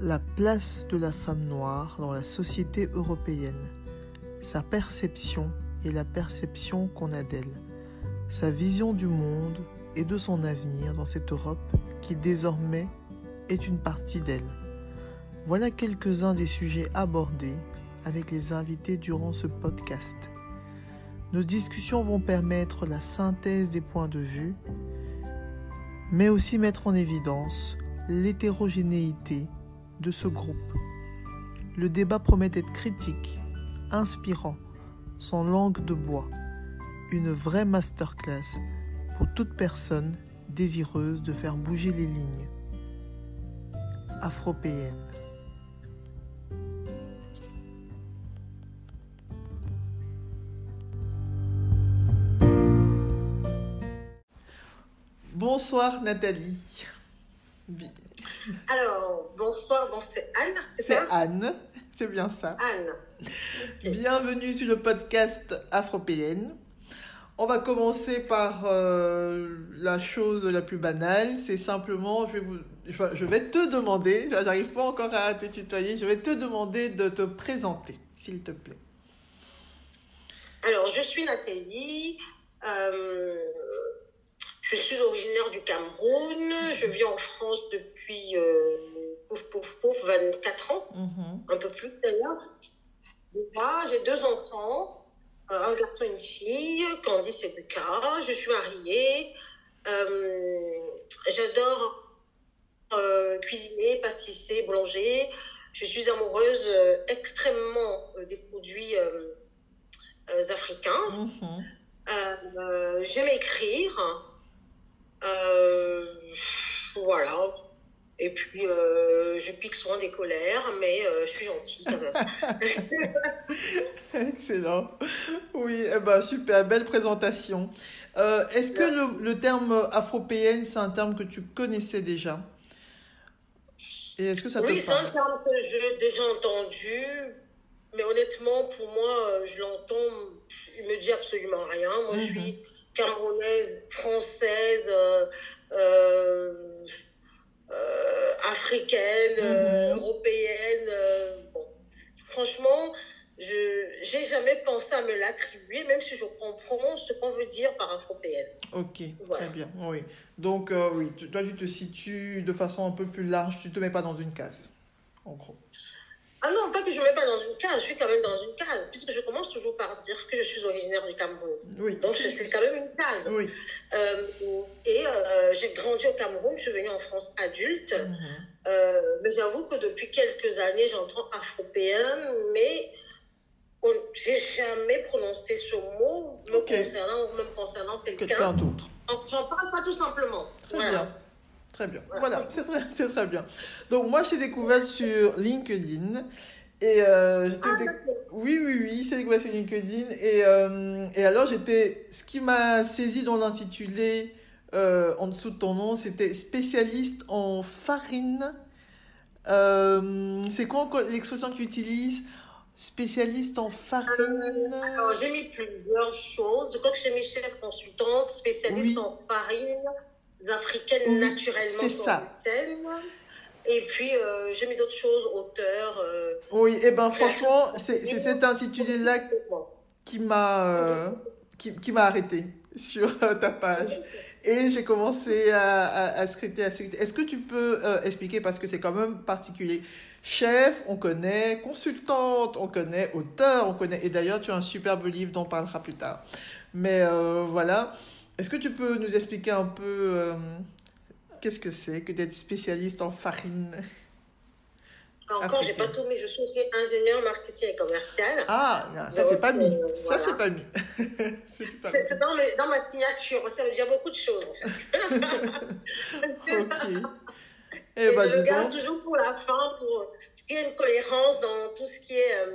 La place de la femme noire dans la société européenne, sa perception et la perception qu'on a d'elle, sa vision du monde et de son avenir dans cette Europe qui désormais est une partie d'elle. Voilà quelques-uns des sujets abordés avec les invités durant ce podcast. Nos discussions vont permettre la synthèse des points de vue, mais aussi mettre en évidence l'hétérogénéité de ce groupe. Le débat promet d'être critique, inspirant, sans langue de bois. Une vraie masterclass pour toute personne désireuse de faire bouger les lignes. Afropéenne. Bonsoir Nathalie. Alors, bonsoir, c'est Anne, c'est ça? C'est Anne, c'est bien ça. Anne. Okay. Bienvenue sur le podcast Afropéenne. On va commencer par la chose la plus banale, c'est simplement, je vais te demander, j'arrive pas encore à te tutoyer, je vais te demander de te présenter, s'il te plaît. Alors, je suis Nathalie, je suis originaire du Cameroun, je vis en France depuis 24 ans, un peu plus d'ailleurs. Là, j'ai 2 enfants, un garçon et une fille, Candice et Lucas. Je suis mariée, j'adore cuisiner, pâtisser, boulanger. Je suis amoureuse extrêmement des produits africains. J'aime écrire. Voilà. Et puis, je pique souvent des colères, mais je suis gentille quand même. Excellent. Oui, super, belle présentation. Est-ce que le terme afropéenne, c'est un terme que tu connaissais déjà? Et est-ce que ça te parle? Oui, c'est un terme que j'ai déjà entendu, mais honnêtement, pour moi, je l'entends, il me dit absolument rien. Moi, je suis camerounaise, française, africaine, européenne. Bon, franchement, j'ai jamais pensé à me l'attribuer, même si je comprends ce qu'on veut dire par afropéenne. Ok, voilà. Très bien. Oui. Donc, oui, toi, tu te situes de façon un peu plus large, tu ne te mets pas dans une case, en gros. Ah non, pas que je ne me mets pas dans une case, je suis quand même dans une case, puisque je commence toujours par dire que je suis originaire du Cameroun. Oui. Donc, c'est quand même une case. Oui. J'ai grandi au Cameroun, je suis venue en France adulte. Mais j'avoue que depuis quelques années, j'entends afropéenne, mais j'ai jamais prononcé ce mot me concernant ou même concernant quelqu'un d'autre. J'en parle pas tout simplement. Très bien. Très bien. Voilà, c'est très bien. Donc, moi, je t'ai découverte sur LinkedIn. Et oui, je t'ai découverte sur LinkedIn. Et alors, ce qui m'a saisi dans l'intitulé en dessous de ton nom, c'était spécialiste en farine. C'est quoi l'expression que tu utilises? Spécialiste en farine. Alors, j'ai mis plusieurs choses. Je crois que j'ai mis chef consultante, spécialiste en farine africaines naturellement. C'est ça. Et puis, j'ai mis d'autres choses, auteur. Oui, et franchement, c'est cet intitulé-là qui m'a arrêté sur ta page. Et j'ai commencé à scruter. Est-ce que tu peux expliquer, parce que c'est quand même particulier. Chef, on connaît. Consultante, on connaît. Auteur, on connaît. Et d'ailleurs, tu as un superbe livre dont on parlera plus tard. Mais voilà. Est-ce que tu peux nous expliquer un peu qu'est-ce que c'est que d'être spécialiste en farine? Encore, j'ai pas tout mis. Je suis aussi ingénieur marketing et commercial. Ah, non, ça, c'est pas mis. Ça, c'est pas mis. C'est dans ma signature. Ça veut dire beaucoup de choses, en fait. Ok. Et je le garde toujours pour la fin, pour qu'il y ait une cohérence dans tout ce qui est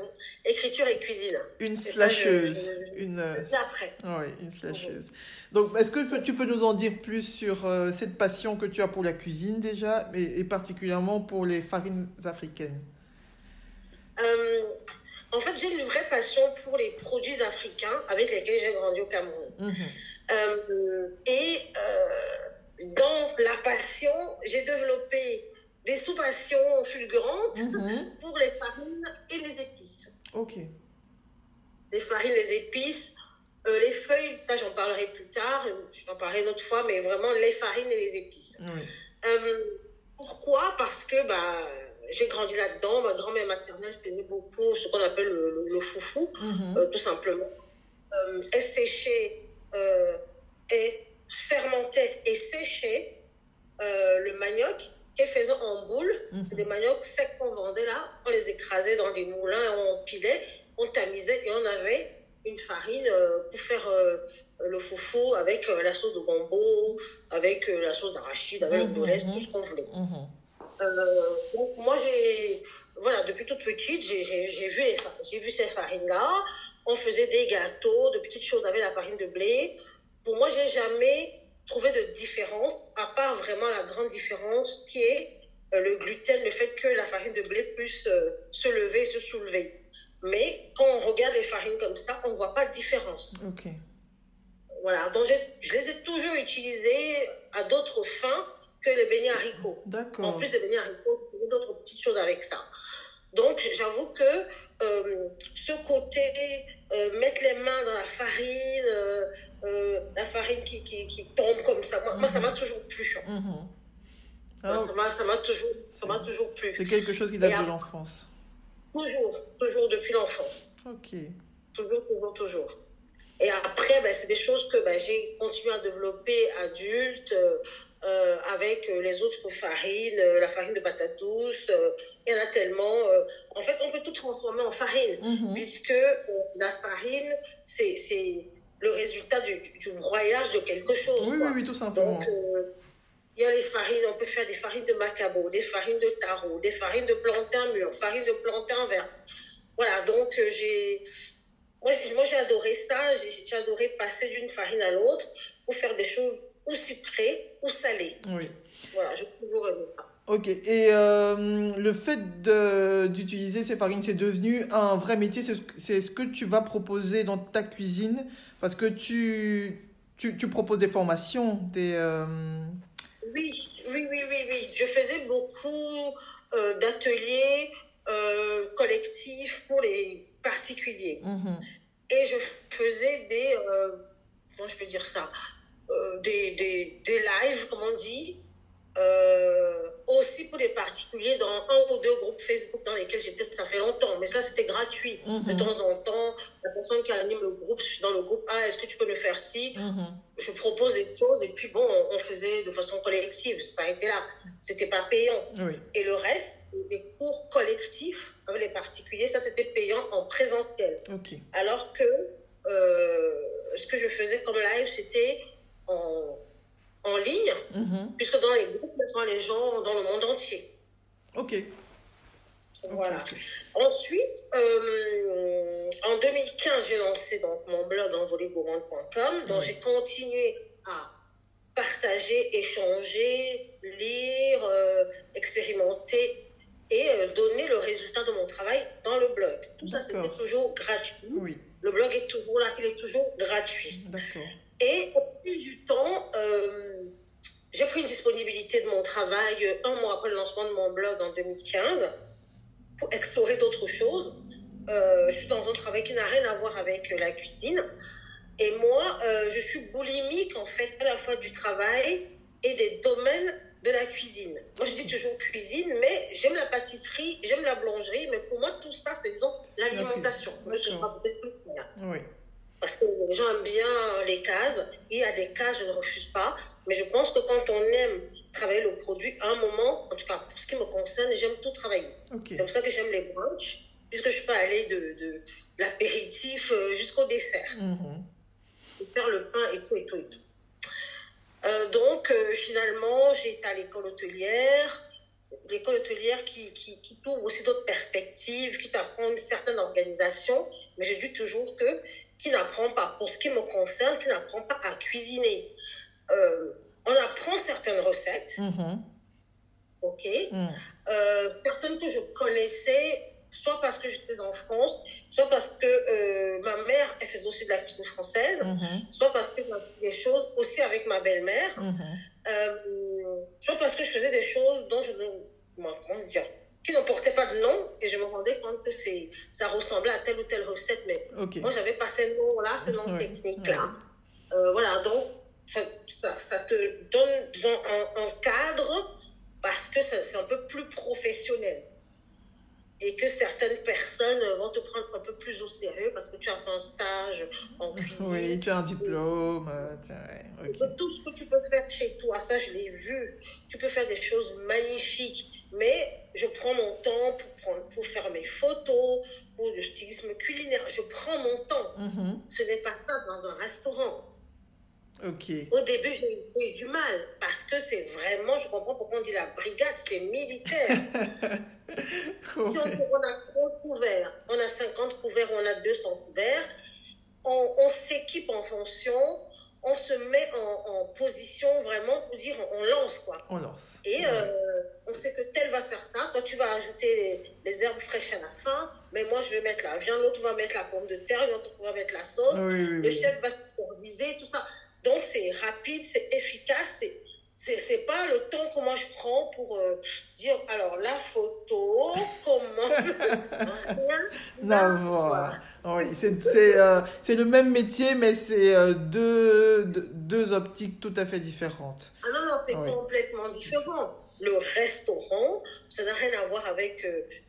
écriture et cuisine. Une slasheuse. C'est après. Oui, une slasheuse. Donc, est-ce que tu peux nous en dire plus sur cette passion que tu as pour la cuisine déjà, et particulièrement pour les farines africaines? En fait, j'ai une vraie passion pour les produits africains avec lesquels j'ai grandi au Cameroun. Dans la passion, j'ai développé des sous-passions fulgurantes pour les farines et les épices. Ok. Les farines, les épices, les feuilles, ça j'en parlerai plus tard, je t'en parlerai une autre fois, mais vraiment les farines et les épices. Pourquoi? Parce que j'ai grandi là-dedans, ma grand-mère maternelle faisait beaucoup ce qu'on appelle le foufou, tout simplement. Elle séchait, elle fermentait et séchait le manioc qu'elle faisait en boule. C'est des maniocs secs qu'on vendait là, on les écrasait dans des moulins, on pilait, on tamisait et on avait une farine pour faire le foufou avec la sauce de gombo, avec la sauce d'arachide, avec le bolès, tout ce qu'on voulait. Donc moi, depuis toute petite, j'ai vu ces farines-là. On faisait des gâteaux, de petites choses avec la farine de blé. Pour moi, j'ai jamais trouvé de différence, à part vraiment la grande différence qui est le gluten, le fait que la farine de blé puisse se lever, se soulever. Mais quand on regarde les farines comme ça, on ne voit pas de différence. Ok. Voilà, donc je les ai toujours utilisées à d'autres fins que les beignets haricots. D'accord. En plus des beignets haricots, il y a d'autres petites choses avec ça. Donc, j'avoue que ce côté, mettre les mains dans la farine qui tombe comme ça, moi ça m'a toujours plu. Alors, ça m'a toujours plu. C'est quelque chose qui date de l'enfance. Toujours depuis l'enfance. Ok. Toujours. Et après, c'est des choses que j'ai continué à développer adulte, avec les autres farines, la farine de patate douce. Il y en a tellement. En fait, on peut tout transformer en farine, puisque la farine, c'est le résultat du broyage de quelque chose. Oui, tout simplement. Donc, il y a les farines, on peut faire des farines de macabo, des farines de taro, des farines de plantain mûr, farines de plantain verte. Voilà, donc moi j'ai adoré ça, j'ai adoré passer d'une farine à l'autre pour faire des choses ou sucrées ou salées. Oui. Voilà, j'ai toujours aimé ça. Ok, et le fait d'utiliser ces farines, c'est devenu un vrai métier, c'est ce que tu vas proposer dans ta cuisine, parce que tu proposes des formations, Oui. Je faisais beaucoup d'ateliers collectifs pour les particuliers. Et je faisais comment je peux dire ça, des lives, comme on dit, aussi pour les particuliers dans un ou deux groupes Facebook dans lesquels j'étais, ça fait longtemps, mais ça c'était gratuit. De temps en temps, la personne qui anime le groupe, je suis dans le groupe, est-ce que tu peux me faire ci? Je propose des choses et puis bon, on faisait de façon collective, ça a été là, c'était pas payant. Oui. Et le reste, les cours collectifs avec les particuliers, ça c'était payant en présentiel. Okay. Alors que ce que je faisais comme live, c'était en ligne, puisque dans les groupes, ce sont les gens dans le monde entier. Ok. Voilà. Okay. Ensuite, en 2015, j'ai lancé donc mon blog envolégourmande.com, dont j'ai continué à partager, échanger, lire, expérimenter et donner le résultat de mon travail dans le blog. Tout ça, c'était toujours gratuit. Oui. Le blog est toujours là, il est toujours gratuit. D'accord. Et au fil du temps, j'ai pris une disponibilité de mon travail un mois après le lancement de mon blog en 2015 pour explorer d'autres choses. Je suis dans un travail qui n'a rien à voir avec la cuisine. Et moi, je suis boulimique en fait à la fois du travail et des domaines de la cuisine. Moi, je dis toujours cuisine, mais j'aime la pâtisserie, j'aime la boulangerie, mais pour moi, tout ça, c'est disons l'alimentation. Moi, je ne sais pas peut-être plus clair. Oui. Parce que les gens aiment bien les cases. Il y a des cases, je ne refuse pas. Mais je pense que quand on aime travailler le produit, à un moment, en tout cas, pour ce qui me concerne, j'aime tout travailler. Okay. C'est pour ça que j'aime les brunchs, puisque je peux aller de l'apéritif jusqu'au dessert. Faire le pain et tout. Donc, finalement, j'ai été à l'école hôtelière. L'école hôtelière qui t'ouvre aussi d'autres perspectives, qui t'apprend une certaine organisation. Mais je dis toujours qui n'apprend pas, pour ce qui me concerne, qui n'apprend pas à cuisiner. On apprend certaines recettes. OK. Certaines que je connaissais, soit parce que j'étais en France, soit parce que ma mère, elle faisait aussi de la cuisine française, soit parce que j'ai appris des choses aussi avec ma belle-mère, soit parce que je faisais des choses dont je ne comment dire, qui ne portait pas de nom, et je me rendais compte que ça ressemblait à telle ou telle recette, mais moi, j'avais pas ces noms-là, ces noms techniques-là. Voilà, donc, ça te donne, disons, un cadre, parce que c'est un peu plus professionnel. Et que certaines personnes vont te prendre un peu plus au sérieux parce que tu as fait un stage en cuisine. Oui, tu as un diplôme. Tout ce que tu peux faire chez toi, ça je l'ai vu. Tu peux faire des choses magnifiques. Mais je prends mon temps pour faire mes photos, pour le stylisme culinaire. Je prends mon temps. Ce n'est pas ça dans un restaurant. Au début, j'ai eu du mal parce que c'est vraiment, je comprends pourquoi on dit la brigade, c'est militaire. Si on a 30 couverts, on a 50 couverts, on a 200 couverts, on s'équipe en fonction, on se met en position vraiment pour dire on lance quoi. On lance. Et on sait que tel va faire ça. Toi, tu vas ajouter les herbes fraîches à la fin, mais moi, je vais mettre la viande, l'autre va mettre la pomme de terre, l'autre va mettre la sauce, le chef va superviser, tout ça. Donc, c'est rapide, c'est efficace, c'est pas le temps que moi je prends pour dire, alors, la photo, comment... Oui, c'est le même métier, mais c'est deux optiques tout à fait différentes. Ah non, c'est complètement différent. Le restaurant, ça n'a rien à voir avec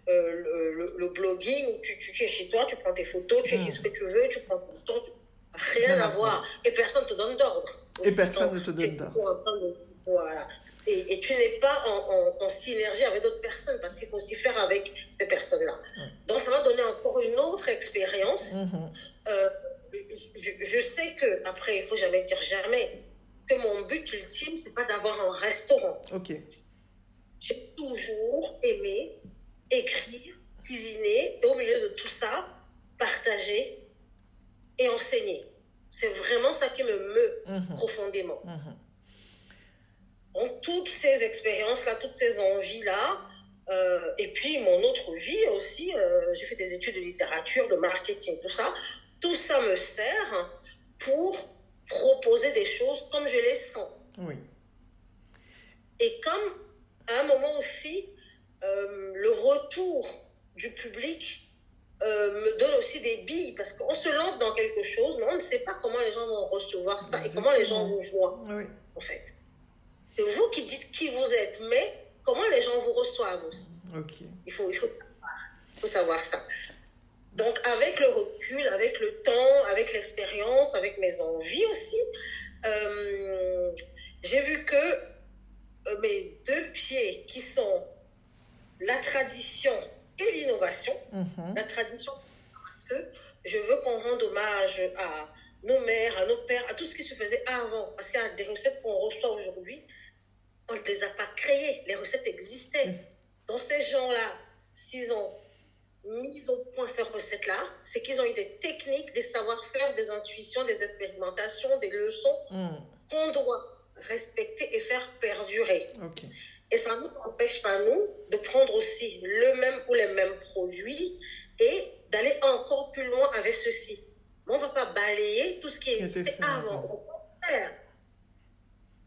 le blogging où tu es chez toi, tu prends tes photos, tu écris ce que tu veux, tu prends ton temps, rien à voir. Et personne ne te donne d'ordre. Et personne ne te donne d'ordre. Voilà. Et tu n'es pas en synergie avec d'autres personnes parce qu'il faut aussi faire avec ces personnes-là. Donc, ça m'a donné encore une autre expérience. Je sais que, après, il ne faut jamais dire jamais, que mon but ultime, ce n'est pas d'avoir un restaurant. J'ai toujours aimé écrire, cuisiner, et au milieu de tout ça, partager et enseigner. C'est vraiment ça qui me meut profondément. Donc, toutes ces expériences-là, toutes ces envies-là, et puis mon autre vie aussi, j'ai fait des études de littérature, de marketing, tout ça me sert pour proposer des choses comme je les sens. Et comme à un moment aussi, le retour du public me donne aussi des billes, parce qu'on se lance dans quelque chose, mais on ne sait pas comment les gens vont recevoir ça. Exactement. Et comment les gens vous voient, en fait. C'est vous qui dites qui vous êtes, mais comment les gens vous reçoivent aussi. Il faut savoir ça. Donc, avec le recul, avec le temps, avec l'expérience, avec mes envies aussi, j'ai vu que mes deux pieds qui sont la tradition et l'innovation, la tradition parce que je veux qu'on rende hommage à nos mères, à nos pères, à tout ce qui se faisait avant. Parce qu'il y a des recettes qu'on reçoit aujourd'hui, on ne les a pas créées. Les recettes existaient. Donc ces gens-là, s'ils ont mis au point ces recettes-là, c'est qu'ils ont eu des techniques, des savoir-faire, des intuitions, des expérimentations, des leçons qu'on doit respecter et faire perdurer. Et ça ne nous empêche pas, nous, de prendre aussi le même ou les mêmes produits et d'aller encore plus loin avec ceci. Mais on ne va pas balayer tout ce qui existait avant. Au contraire.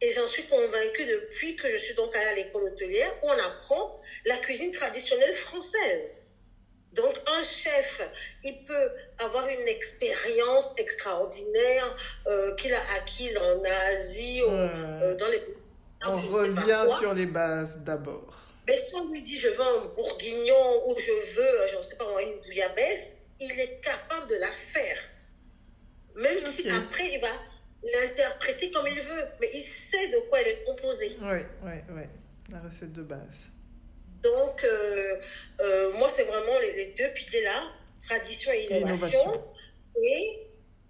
Et j'en suis convaincue depuis que je suis donc allée à l'école hôtelière où on apprend la cuisine traditionnelle française. Donc, un chef, il peut avoir une expérience extraordinaire qu'il a acquise en Asie, dans les... On revient sur les bases d'abord. Mais si on lui dit je veux un bourguignon ou je veux, je ne sais pas moi, une bouillabaisse, il est capable de la faire. Même si après, il va l'interpréter comme il veut. Mais il sait de quoi elle est composée. Oui. La recette de base. Donc, moi, c'est vraiment les deux piliers-là, tradition et innovation.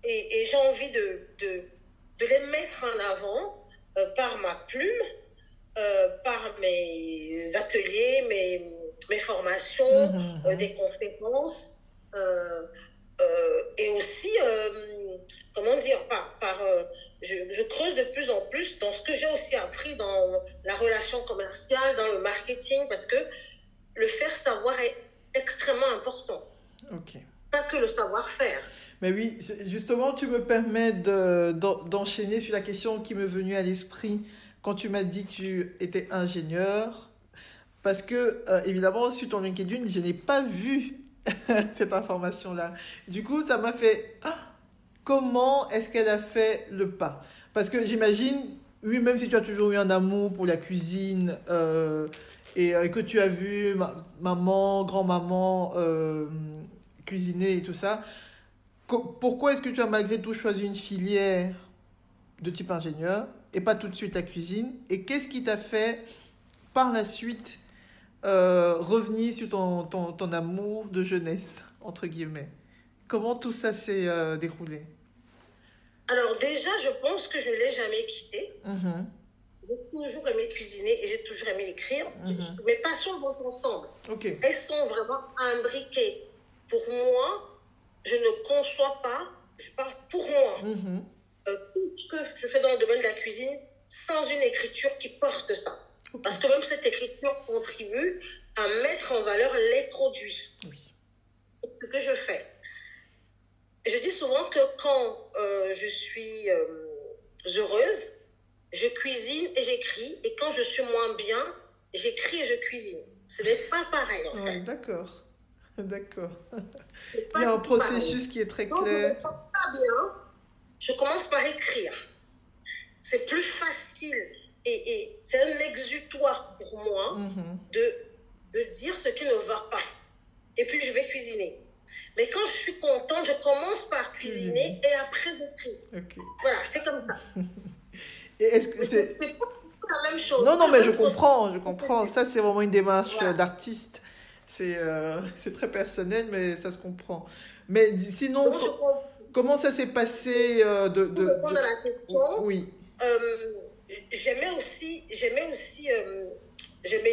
Et j'ai envie de les mettre en avant par ma plume, par mes ateliers, mes formations, des conférences, et aussi, comment dire, je creuse de plus en plus dans ce que j'ai aussi appris dans la relation commerciale, dans le marketing, parce que le faire savoir est extrêmement important. Pas que le savoir-faire. Mais oui, justement, tu me permets d'enchaîner sur la question qui m'est venue à l'esprit quand tu m'as dit que tu étais ingénieur. Parce que, évidemment, sur ton LinkedIn, je n'ai pas vu cette information-là. Du coup, ça m'a fait, ah, comment est-ce qu'elle a fait le pas? Parce que j'imagine, oui, même si tu as toujours eu un amour pour la cuisine et que tu as vu maman, grand-maman cuisiner et tout ça, pourquoi est-ce que tu as malgré tout choisi une filière de type ingénieur et pas tout de suite la cuisine? Et qu'est-ce qui t'a fait par la suite revenir sur ton amour de jeunesse, entre guillemets? Comment tout ça s'est déroulé? Alors déjà, je pense que je ne l'ai jamais quitté. Mhm. J'ai toujours aimé cuisiner et j'ai toujours aimé écrire. Mes passions vont ensemble. Ok. Elles sont vraiment imbriquées. Pour moi, je ne conçois pas, je parle pour moi, tout ce que je fais dans le domaine de la cuisine sans une écriture qui porte ça. Okay. Parce que même cette écriture contribue à mettre en valeur les produits. Oui. C'est ce que je fais. Et je dis souvent que quand je suis heureuse, je cuisine et j'écris. Et quand je suis moins bien, j'écris et je cuisine. Ce n'est pas pareil, en fait. D'accord. D'accord. Il y a un processus pareil. Qui est très clair. Quand je ne me sens pas bien, je commence par écrire. C'est plus facile et c'est un exutoire pour moi de dire ce qui ne va pas. Et puis, je vais cuisiner. Mais quand je suis contente, je commence par cuisiner et après, j'écris. Okay. Voilà, c'est comme ça. Et est-ce que c'est pas la même chose? Non, mais je comprends. Ça, c'est vraiment une démarche d'artiste. C'est très personnel, mais ça se comprend. Mais sinon, comment ça s'est passé Pour répondre à la question, oui. J'aimais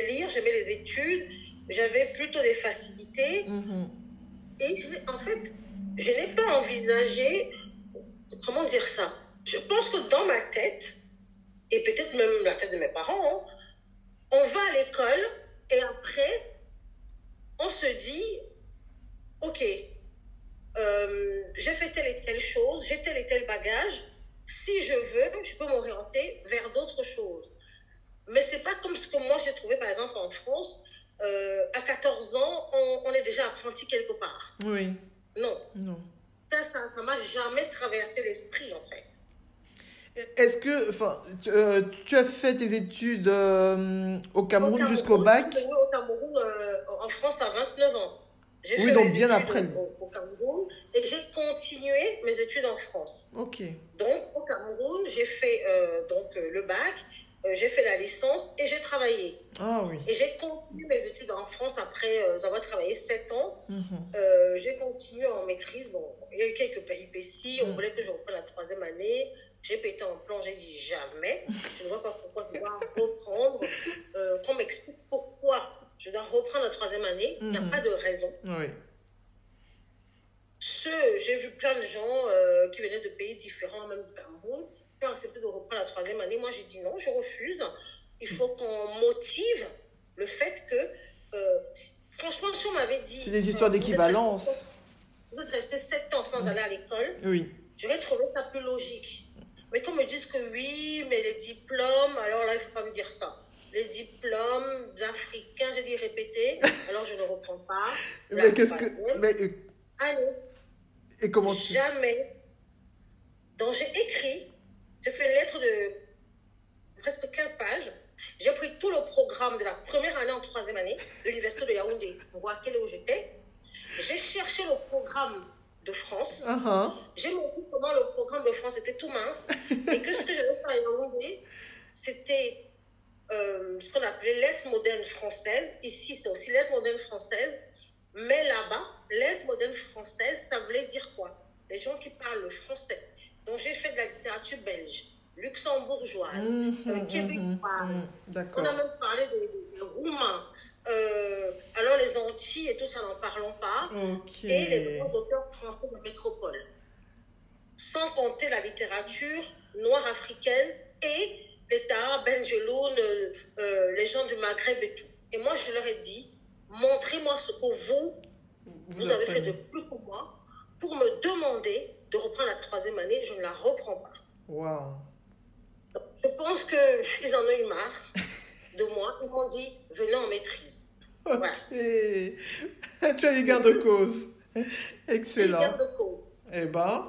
lire, j'aimais les études, j'avais plutôt des facilités. Et en fait, je n'ai pas envisagé, comment dire ça? Je pense que dans ma tête, et peut-être même la tête de mes parents, on va à l'école et après, on se dit, ok, j'ai fait telle et telle chose, j'ai tel et tel bagage. Si je veux, je peux m'orienter vers d'autres choses. Mais c'est pas comme ce que moi j'ai trouvé, par exemple, en France. À 14 ans, on est déjà apprenti quelque part. Oui. Non. Ça m'a jamais traversé l'esprit, en fait. Est-ce que, tu as fait tes études au Cameroun jusqu'au bac? Je suis venue au Cameroun, en France, à 29 ans. J'ai fait donc mes bien études après. Au Cameroun et j'ai continué mes études en France. Ok. Donc, au Cameroun, j'ai fait le bac, j'ai fait la licence et j'ai travaillé. Ah oui. Et j'ai continué mes études en France après avoir travaillé 7 ans. J'ai continué en maîtrise. Bon, il y a eu quelques péripéties. On voulait que je reprenne la 3e année. J'ai pété en plan. J'ai dit jamais. Je ne vois pas pourquoi je dois reprendre. Qu'on m'explique pourquoi je dois reprendre la 3e année. Il n'y a pas de raison. Oui. J'ai vu plein de gens qui venaient de pays différents, même du Cameroun, qui ont accepté de reprendre la 3e année. Moi, j'ai dit non, je refuse. Il faut qu'on motive le fait que, franchement, si on m'avait dit... C'est des histoires d'équivalence. Vous êtes resté 7 ans sans aller à l'école. Oui. Je vais trouver ça plus logique. Mais qu'on me dise que oui, mais les diplômes, alors là, il ne faut pas me dire ça. Les diplômes africains, j'ai dit répéter, alors je ne reprends pas. Mais qu'est-ce que... Allez. Et comment Jamais. Donc, j'ai écrit, j'ai fait une lettre de presque 15 pages. J'ai pris tout le programme de la première année en 3e année de l'université de Yaoundé, pour voir où j'étais. J'ai cherché le programme de France. J'ai montré comment le programme de France était tout mince et que ce que j'avais fait à Yaoundé, c'était ce qu'on appelait lettres modernes françaises. Ici, c'est aussi lettres modernes françaises. Mais là-bas, lettres modernes françaises, ça voulait dire quoi? Les gens qui parlent le français. Donc, j'ai fait de la littérature belge, luxembourgeoise, québécoise. On a même parlé des Roumains. Alors, les Antilles et tout ça, n'en parlons pas. Et les grands auteurs français de la métropole. Sans compter la littérature noire africaine et l'État, Benjeloun, les gens du Maghreb et tout. Et moi, je leur ai dit, montrez-moi ce que vous avez fait de plus que moi pour me demander de reprendre la 3e année. Je ne la reprends pas. Wow. Donc, je pense qu'ils en ont eu marre de moi. Ils m'ont dit, venait en maîtrise. Ok. Voilà. Tu as eu gain de cause. J'ai eu gain Excellent. de cause. Eh ben,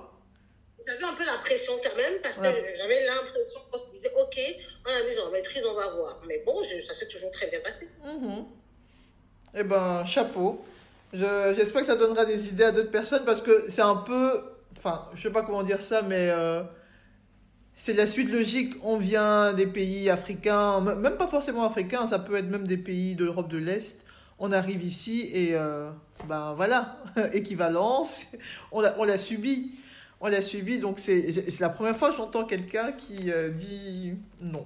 J'avais un peu la pression quand même parce que ouais. j'avais l'impression qu'on se disait, OK, on a mis en maîtrise, on va voir. Mais bon, ça s'est toujours très bien passé. Mhm. Eh ben, chapeau. J'espère que ça donnera des idées à d'autres personnes parce que c'est un peu, enfin, je sais pas comment dire ça, mais c'est la suite logique. On vient des pays africains, même pas forcément africains, ça peut être même des pays d'Europe de l'Est. On arrive ici et ben voilà, équivalence, on l'a subi. On l'a subi, donc c'est la première fois que j'entends quelqu'un qui dit non.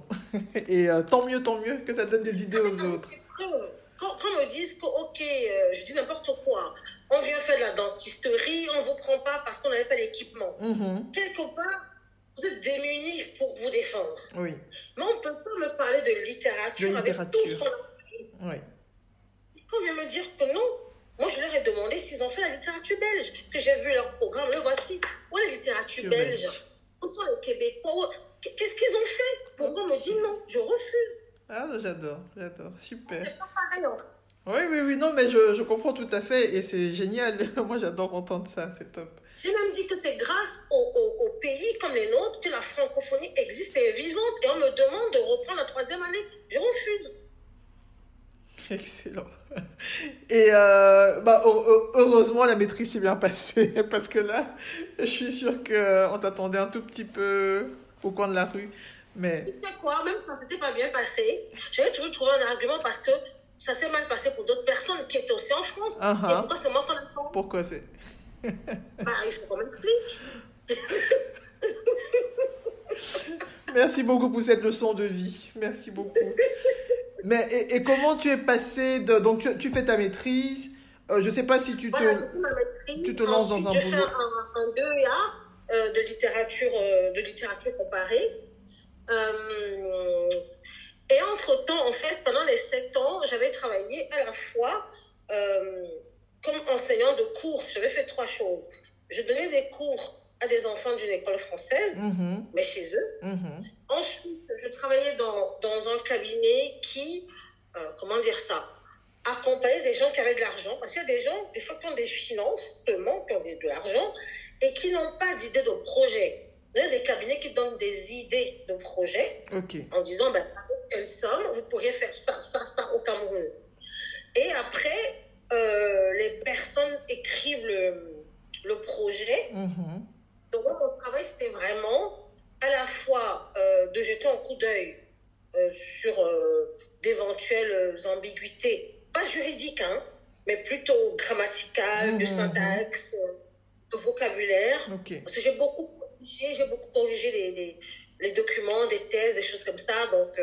Et tant mieux que ça donne des idées Ah, mais aux ça me autres. fait peur. Quand on me dit que, OK, je dis n'importe quoi, on vient faire de la dentisterie, on ne vous prend pas parce qu'on n'avait pas l'équipement. Mhm. Quelque part, vous êtes démunis pour vous défendre. Oui, Mais on ne peut pas me parler de de littérature avec tout ce littérature. qu'on a fait. Oui, Quand on vient me dire que non, moi je leur ai demandé s'ils ont fait la littérature belge, que j'ai vu leur programme, le voici. Où est la littérature sur belge? belge. Où sont les Québécois? Qu'est-ce qu'ils ont fait? Pourquoi on me dit non? Je refuse. Ah, j'adore, super. C'est pas pareil entre. Oui, non, mais je comprends tout à fait et c'est génial. Moi, j'adore entendre ça, c'est top. J'ai même dit que c'est grâce aux pays comme les nôtres que la francophonie existe et est vivante. Et on me demande de reprendre la troisième année. Je refuse. Excellent. Et bah, heureusement, la maîtrise s'est bien passée parce que là, je suis sûre qu'on t'attendait un tout petit peu au coin de la rue. Mais, Tu sais quoi, même quand c'était pas bien passé, j'avais toujours trouvé un argument parce que ça s'est mal passé pour d'autres personnes qui étaient aussi en France. ah, Et pourquoi c'est moi qu'on attend? pourquoi c'est? Bah, il faut qu'on m'explique. Merci beaucoup pour cette leçon de vie. Merci beaucoup. Mais et comment tu es passé de... Donc tu fais ta maîtrise. Je sais pas si Voilà, j'ai fait ma tu maîtrise. te lances dans Ensuite, un j'ai fait boulot. un 2A de littérature comparée. Euh, et entre-temps, en fait, pendant les 7 ans, j'avais travaillé à la fois comme enseignant de cours. J'avais fait 3 choses. Je donnais des cours à des enfants d'une école française, Mhm, mais chez eux. mhm. Ensuite, je travaillais dans un cabinet qui, comment dire ça, accompagnait des gens qui avaient de l'argent. Parce qu'il y a des gens, des fois, qui ont des finances seulement, qui ont de l'argent, et qui n'ont pas d'idée de projet. Il y a des cabinets qui donnent des idées de projet Ok. en disant, ben, avec telle somme, vous pourriez faire ça, ça, ça au Cameroun. Et après, les personnes écrivent le projet. Mhm. Donc, moi, mon travail, c'était vraiment à la fois de jeter un coup d'œil sur d'éventuelles ambiguïtés, pas juridiques, hein, mais plutôt grammaticales, de syntaxe, de vocabulaire. Ok. Parce que j'ai beaucoup corrigé les documents, des thèses, des choses comme ça. Donc,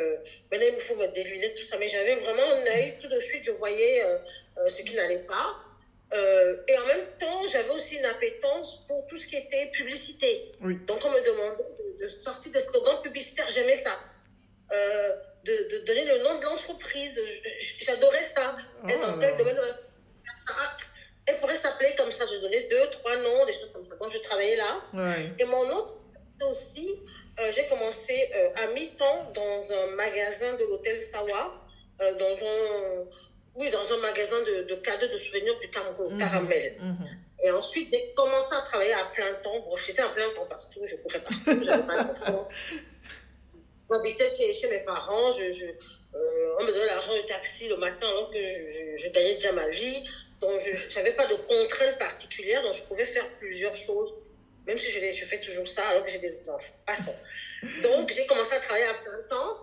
maintenant, il me faut mettre des lunettes, tout ça. Mais j'avais vraiment un œil, tout de suite, je voyais ce qui n'allait pas. Et en même temps, j'avais aussi une appétence pour tout ce qui était publicité. Oui. Donc, on me demandait de sortir des slogans publicitaires. J'aimais ça. De donner le nom de l'entreprise. J'adorais ça. Être dans tel domaine, ça. Elle pourrait s'appeler comme ça. Je donnais 2, 3 noms, des choses comme ça. Donc, je travaillais là. Ouais. Et mon autre aussi, j'ai commencé à mi-temps dans un magasin de l'hôtel Sawa, dans un magasin de cadeaux de souvenirs du Cameroun, Caramel. Et ensuite, j'ai commencé à travailler à plein temps. Bon, j'étais à plein temps partout, je courais partout, j'avais pas d'enfant. J'habitais chez mes parents, on me donnait l'argent du taxi le matin alors que je gagnais déjà ma vie. Donc, je n'avais pas de contraintes particulières, donc je pouvais faire plusieurs choses, même si je fais toujours ça alors que j'ai des enfants. Passons. Donc, j'ai commencé à travailler à plein temps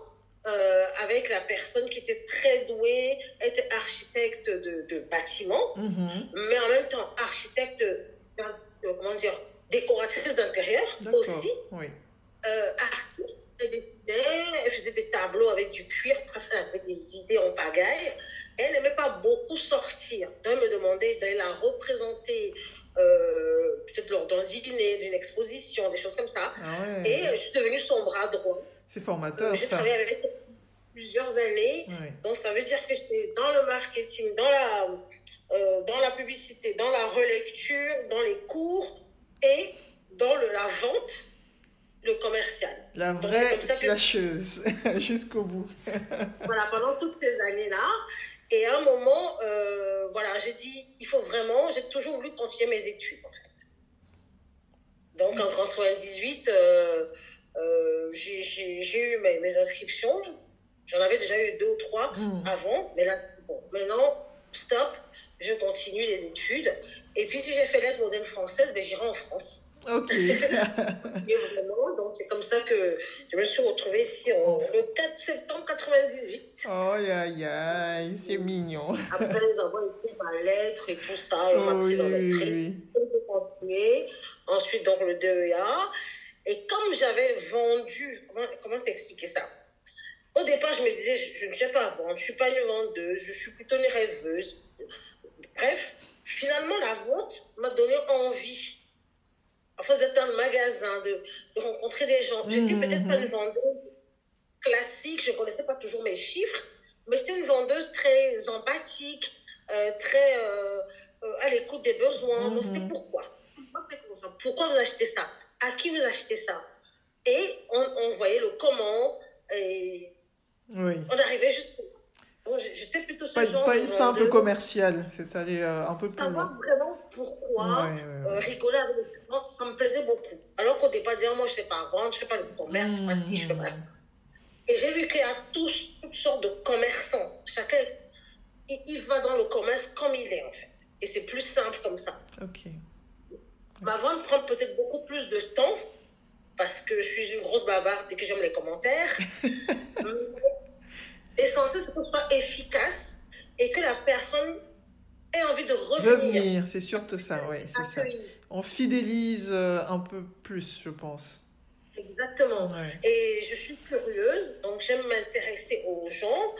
avec la personne qui était très douée, elle était architecte de bâtiments, mais en même temps architecte, comment dire, décoratrice d'intérieur aussi. Oui. Artiste, elle dessinait, elle faisait des tableaux avec du cuir, elle avait des idées en pagaille. Elle n'aimait pas beaucoup sortir. Donc, elle me demandait d'aller la représenter, peut-être lors d'un dîner, d'une exposition, des choses comme ça. Ah ouais. Et je suis devenue son bras droit. C'est formateur, J'ai ça. travaillé avec elle plusieurs années. Oui. Donc, ça veut dire que j'étais dans le marketing, dans la publicité, dans la relecture, dans les cours et dans la vente. le commercial. La Donc, c'est vraie comme ça que slasheuse, jusqu'au bout. voilà, pendant toutes ces années-là. Et à un moment, voilà, j'ai dit, il faut vraiment, j'ai toujours voulu continuer mes études, en fait. Donc, en 98, j'ai eu mes inscriptions. J'en avais déjà eu 2 ou 3 avant. Mais là, bon, maintenant, stop, je continue les études. Et puis, si j'ai fait lettres modernes françaises, ben, j'irai en France. Ok. Et vraiment, donc c'est comme ça que je me suis retrouvée ici le 4 septembre 98. Oh, aïe, aïe, c'est mignon. Après, les envois écrit ma lettre et tout ça, et ma prise en lettrée. J'ai continué. Ensuite, donc, le DEA. Et comme j'avais vendu, comment t'expliquer ça? Au départ, je me disais, je ne sais pas vendre, je ne suis pas une vendeuse, je suis plutôt une rêveuse. Bref, finalement, la vente m'a donné envie. Enfin, d'être dans le magasin, de rencontrer des gens. J'étais peut-être pas une vendeuse classique, je ne connaissais pas toujours mes chiffres, mais j'étais une vendeuse très empathique, très à l'écoute des besoins. Donc, c'était pourquoi vous achetez ça? À qui vous achetez ça? Et on voyait le comment, et on arrivait jusqu'au... Bon, j'étais plutôt ce genre pas de une simple commerciale, c'est-à-dire un peu plus loin. Savoir vraiment pourquoi rigoler avec les gens, ça me plaisait beaucoup. Alors qu'au départ, dire, moi, je ne sais pas vendre, je ne fais pas le commerce, je ne sais pas si, je ne fais pas ça. Et j'ai vu qu'il y a toutes sortes de commerçants. Chacun, il va dans le commerce comme il est, en fait. Et c'est plus simple comme ça. Ok. Ma vente prend peut-être beaucoup plus de temps, parce que je suis une grosse bavarde et que j'aime les commentaires. L'essentiel, c'est que ce soit efficace et que la personne ait envie de revenir. C'est surtout ça, oui, c'est ça. On fidélise un peu plus, je pense. Exactement. Ouais. Et je suis curieuse, donc j'aime m'intéresser aux gens.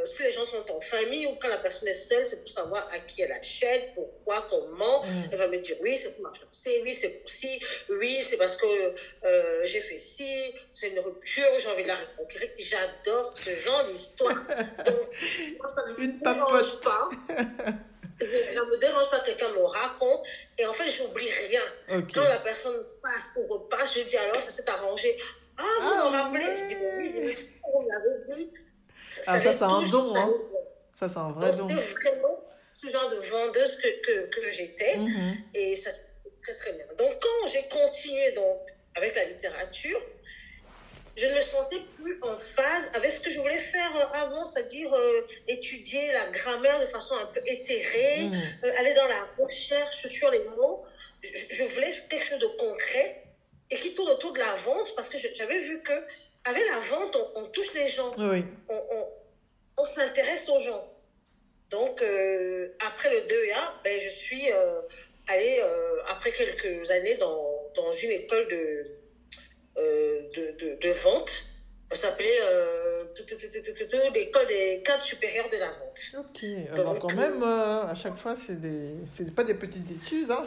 Si les gens sont en famille ou quand la personne est seule, c'est pour savoir à qui elle achète, pourquoi, comment. Elle va me dire oui, c'est pour marcher, oui, c'est pour ci, oui, c'est parce que j'ai fait ci, c'est une rupture, j'ai envie de la reconquérir. J'adore ce genre d'histoire. Donc, moi, ça ne me dérange pas. Ça ne me dérange pas que quelqu'un me raconte. Et en fait, j'oublie rien. Okay. Quand la personne passe ou repasse, je dis alors, ça s'est arrangé. Ah, vous en rappelez? Je dis, oui, on l'avait dit. Ça, c'est un don. Hein. Ça, c'est un vrai don. C'était vraiment ce genre de vendeuse que j'étais. Et ça s'est très, très bien. Donc, quand j'ai continué avec la littérature, je ne me sentais plus en phase avec ce que je voulais faire avant, c'est-à-dire étudier la grammaire de façon un peu éthérée, aller dans la recherche sur les mots. Je voulais quelque chose de concret et qui tourne autour de la vente, parce que j'avais vu qu'avec la vente, on touche les gens, on s'intéresse aux gens. Donc, après le DEA, je suis allée, après quelques années, dans une école de vente. Ça s'appelait l'école des cadres supérieurs de la vente. Ok, donc quand même, à chaque fois, c'est pas des petites études. Hein.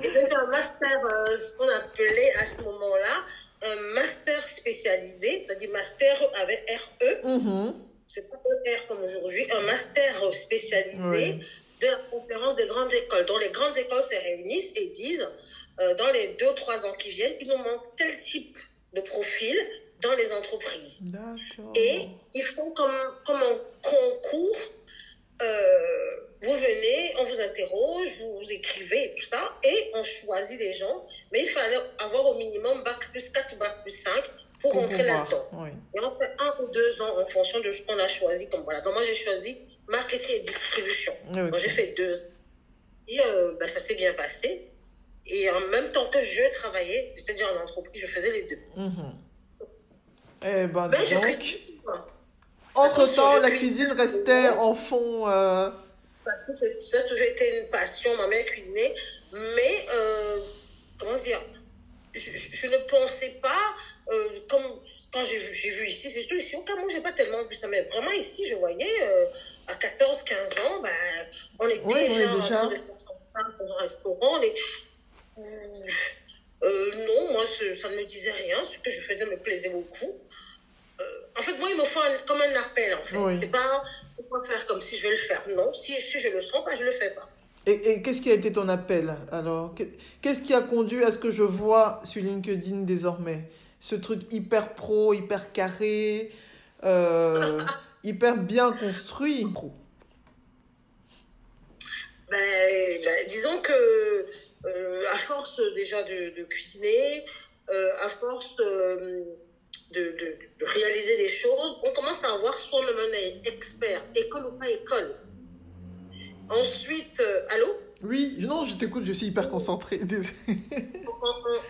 Et donc un master, ce qu'on appelait à ce moment-là, un master spécialisé, c'est-à-dire master avec RE, c'est pas un R comme aujourd'hui, un master spécialisé de la conférence des grandes écoles. Donc les grandes écoles se réunissent et disent, dans les 2 ou 3 ans qui viennent, il nous manque tel type de profil dans les entreprises. D'accord. Et ils font comme un concours. Vous venez, on vous interroge, vous écrivez et tout ça, et on choisit les gens. Mais il fallait avoir au minimum Bac+4 ou Bac+5 pour rentrer là-dedans. Oui. Et on fait 1 ou 2 ans en fonction de ce qu'on a choisi. Comme voilà. Donc moi, j'ai choisi marketing et distribution. Okay. Donc j'ai fait 2 ans. Et ça s'est bien passé. Et en même temps que je travaillais, c'est-à-dire en entreprise, je faisais les 2. Eh ben, donc, entre-temps, la cuisine restait en fond. Ça a toujours été une passion, ma mère cuisinait. Mais, comment dire, je ne pensais pas, comme quand j'ai vu ici, c'est surtout ici au Cameroun, je n'ai pas tellement vu ça. Mais vraiment ici, je voyais, à 14-15 ans, on est déjà en train de faire dans un restaurant. Non, moi, ça ne me disait rien. Ce que je faisais me plaisait beaucoup. En fait, moi, il me faut comme un appel, en fait. C'est pas pour faire comme si je vais le faire. Non, si je le sens pas, je le fais pas. Et qu'est-ce qui a été ton appel alors? Qu'est-ce qui a conduit à ce que je vois sur LinkedIn désormais? Ce truc hyper pro, hyper carré, euh, hyper bien construit. Disons que à force déjà de cuisiner, à force de réaliser des choses, on commence à avoir soi-même un expert, école ou pas école. Ensuite, allô? Oui, non, je t'écoute, je suis hyper concentrée.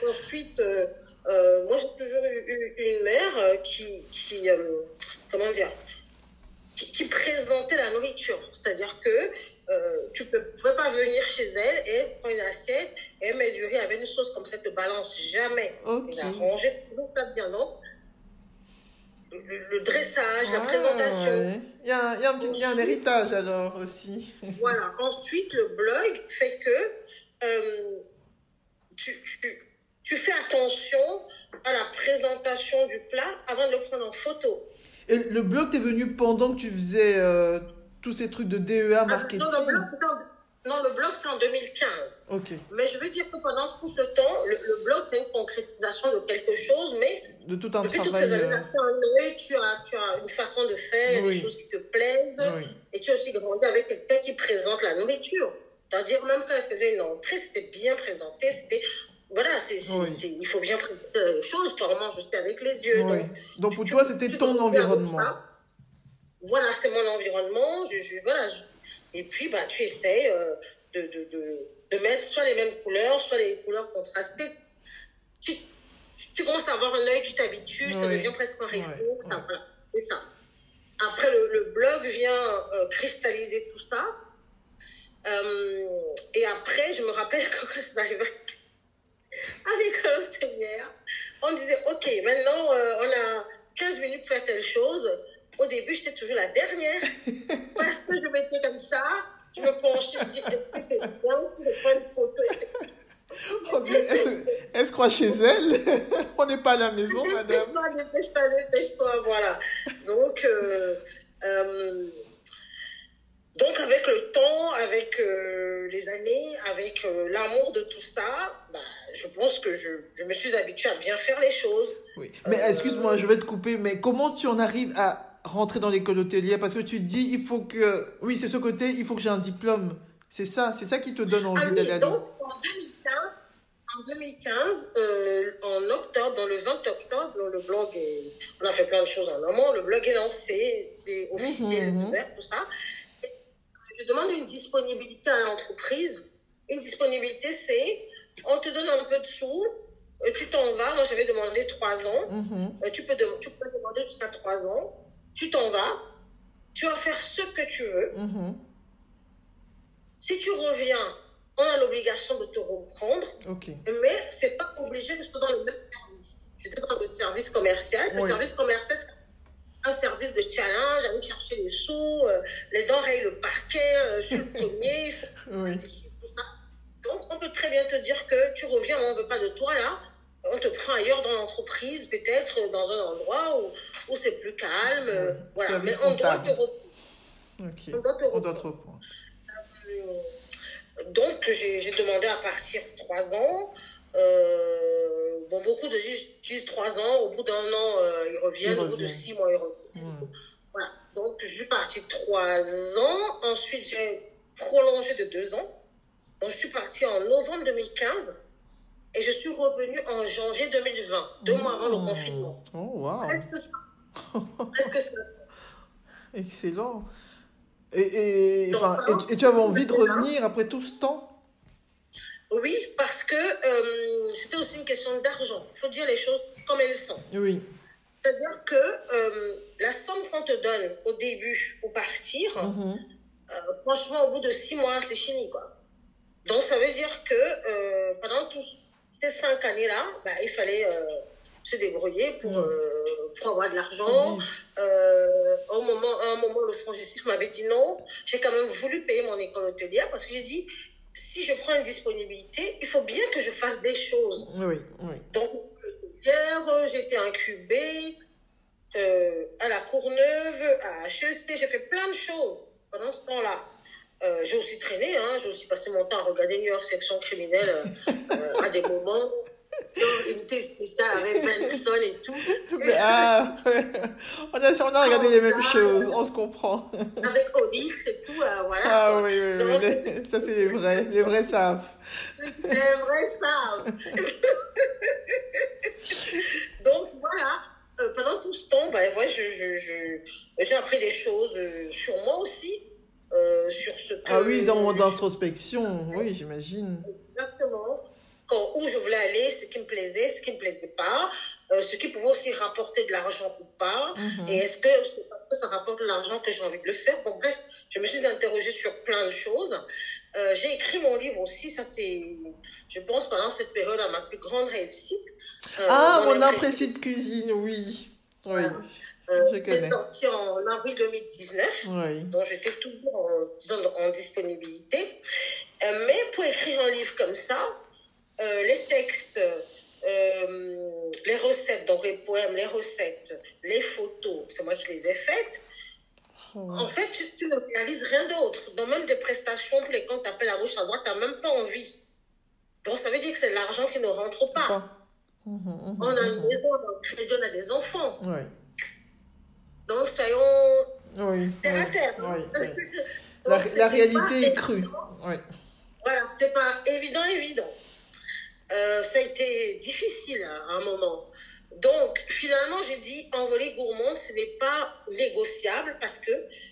Ensuite, moi j'ai toujours eu une mère qui comment dire, qui présentait la nourriture. C'est-à-dire que tu ne pouvais pas venir chez elle et prendre une assiette et elle met du riz avec une sauce comme ça, ne te balance jamais. Ok. Elle a rangé toujours ça bien, non? Le dressage, la Ah, présentation. ouais. Il y a un héritage alors aussi. Voilà. Ensuite, le blog fait que tu fais attention à la présentation du plat avant de le prendre en photo. Et le blog t'est venu pendant que tu faisais tous ces trucs de DEA marketing? Non, le blog, c'était en 2015. Ok. Mais je veux dire que pendant tout ce temps, le blog, c'est une concrétisation de quelque chose, mais de tout un depuis travail. Toutes ces années, tu as une façon de faire, oui. des choses qui te plaisent, oui. Et tu as aussi grandi avec quelqu'un qui présente la nourriture. C'est-à-dire, même quand elle faisait une entrée, c'était bien présenté, c'était... Voilà, il faut bien présenter les choses, toi, on mange aussi avec les yeux. Oui. Donc pour toi, c'était ton environnement. Voilà, c'est mon environnement. Et puis, tu essaies de mettre soit les mêmes couleurs, soit les couleurs contrastées. Tu commences à avoir un œil, tu t'habitues, ça devient presque un réflexe. Voilà, c'est ça. Après, le blog vient cristalliser tout ça. Et après, je me rappelle que quand ça arrivait à l'école hôtelière, on disait, OK, maintenant, on a 15 minutes pour faire telle chose. Au début, j'étais toujours la dernière. Parce que je m'étais comme ça, je me penchais, je dis, est-ce que c'est bien, je prends une photo. Elle se croit chez elle. On n'est pas à la maison, madame. Dépêche-toi, voilà. Donc, avec le temps, avec les années, avec l'amour de tout ça, je pense que je me suis habituée à bien faire les choses. Oui. Mais excuse-moi, je vais te couper, mais comment tu en arrives à rentrer dans l'école hôtelière? Parce que tu te dis, il faut que... Oui, c'est ce côté, il faut que j'ai un diplôme. C'est ça qui te donne envie d'aller à donc, en 2015, en octobre, dans le 20 octobre, le blog on a fait plein de choses en amont, le blog est lancé, des officiels ouverts, tout ça. Et je demande une disponibilité à l'entreprise. Une disponibilité, c'est, on te donne un peu de sous, tu t'en vas. Moi, j'avais demandé 3 ans. Tu peux demander jusqu'à 3 ans. Tu t'en vas. Tu vas faire ce que tu veux. Si tu reviens, on a l'obligation de te reprendre. Okay. Mais ce n'est pas obligé que tu sois dans le même service. Tu es dans le service commercial. Le service commercial, c'est un service de challenge, aller chercher les sous, les denrées, le parquet, sur le premier, tout ça. Donc, on peut très bien te dire que tu reviens, on ne veut pas de toi là. On te prend ailleurs dans l'entreprise, peut-être dans un endroit où c'est plus calme. Voilà. Mais on doit te reprendre. On doit te reprendre. Donc, j'ai demandé à partir 3 ans. Beaucoup de gens disent 3 ans. Au bout d'1 an, ils reviennent. Au bout de 6 mois, ils reviennent. Voilà. Donc, je suis partie 3 ans. Ensuite, j'ai prolongé de 2 ans. Donc, je suis partie en novembre 2015 et je suis revenue en janvier 2020, 2 mois avant le confinement. Oh, wow. Presque ça. Excellent. Et tu avais envie de revenir après tout ce temps? Oui, parce que c'était aussi une question d'argent. Il faut dire les choses comme elles sont. Oui. C'est-à-dire que la somme qu'on te donne au début pour partir, franchement, au bout de 6 mois, c'est fini, quoi. Donc, ça veut dire que pendant toutes ces 5 années-là, il fallait se débrouiller pour avoir de l'argent. À un moment, le fonds justice m'avait dit non. J'ai quand même voulu payer mon école hôtelière parce que j'ai dit, si je prends une disponibilité, il faut bien que je fasse des choses. Oui. Donc, hier, j'étais incubée à la Courneuve, à HEC. J'ai fait plein de choses pendant ce temps-là. J'ai aussi traîné, hein, j'ai aussi passé mon temps à regarder New York Section criminelle à des moments. Unité spéciale avec Benson et tout. Ah, ouais. On a regardé les mêmes choses, on se comprend. Avec Olix et tout, voilà Ah quoi. oui, oui, oui, Donc, ça c'est les vrais savent. c'est vrai ça. Donc voilà, pendant tout ce temps, ben, ouais, j'ai appris des choses sur moi aussi, sur ce Ah oui, ils ont un moment que d'introspection, oui, j'imagine. exactement, où je voulais aller, ce qui me plaisait, ce qui ne me plaisait pas, ce qui pouvait aussi rapporter de l'argent ou pas, et Mhm. est-ce que ça rapporte de l'argent que j'ai envie de le faire. Bon, bref, je me suis interrogée sur plein de choses. J'ai écrit mon livre aussi, ça c'est, je pense, pendant cette période, à ma plus grande réussite. Ah, Mon mon imprécis, imprécis de cuisine, oui. Oui, voilà. je Qui est connais. sorti en avril 2019, Oui. dont j'étais toujours disons, en disponibilité. Mais pour écrire un livre comme ça, les textes, les recettes, donc les poèmes, les recettes, les photos, c'est moi qui les ai faites. Ouais. En fait, tu ne réalises rien d'autre. Dans même des prestations pour les comptes t'appelles à gauche, à droite, tu n'as même pas envie. Donc, ça veut dire que c'est de l'argent qui ne rentre pas. Pas. Mhm, On a une mhm, maison, on a un crédit, on a des enfants. mhm. Oui. Donc, soyons Oui, terre oui, à terre. oui, oui. Donc, La c'était pas réalité est crue. évident. Oui. Voilà, c'était pas évident. Ça a été difficile à un moment. Donc, finalement, j'ai dit, envolée gourmande, ce n'est pas négociable parce que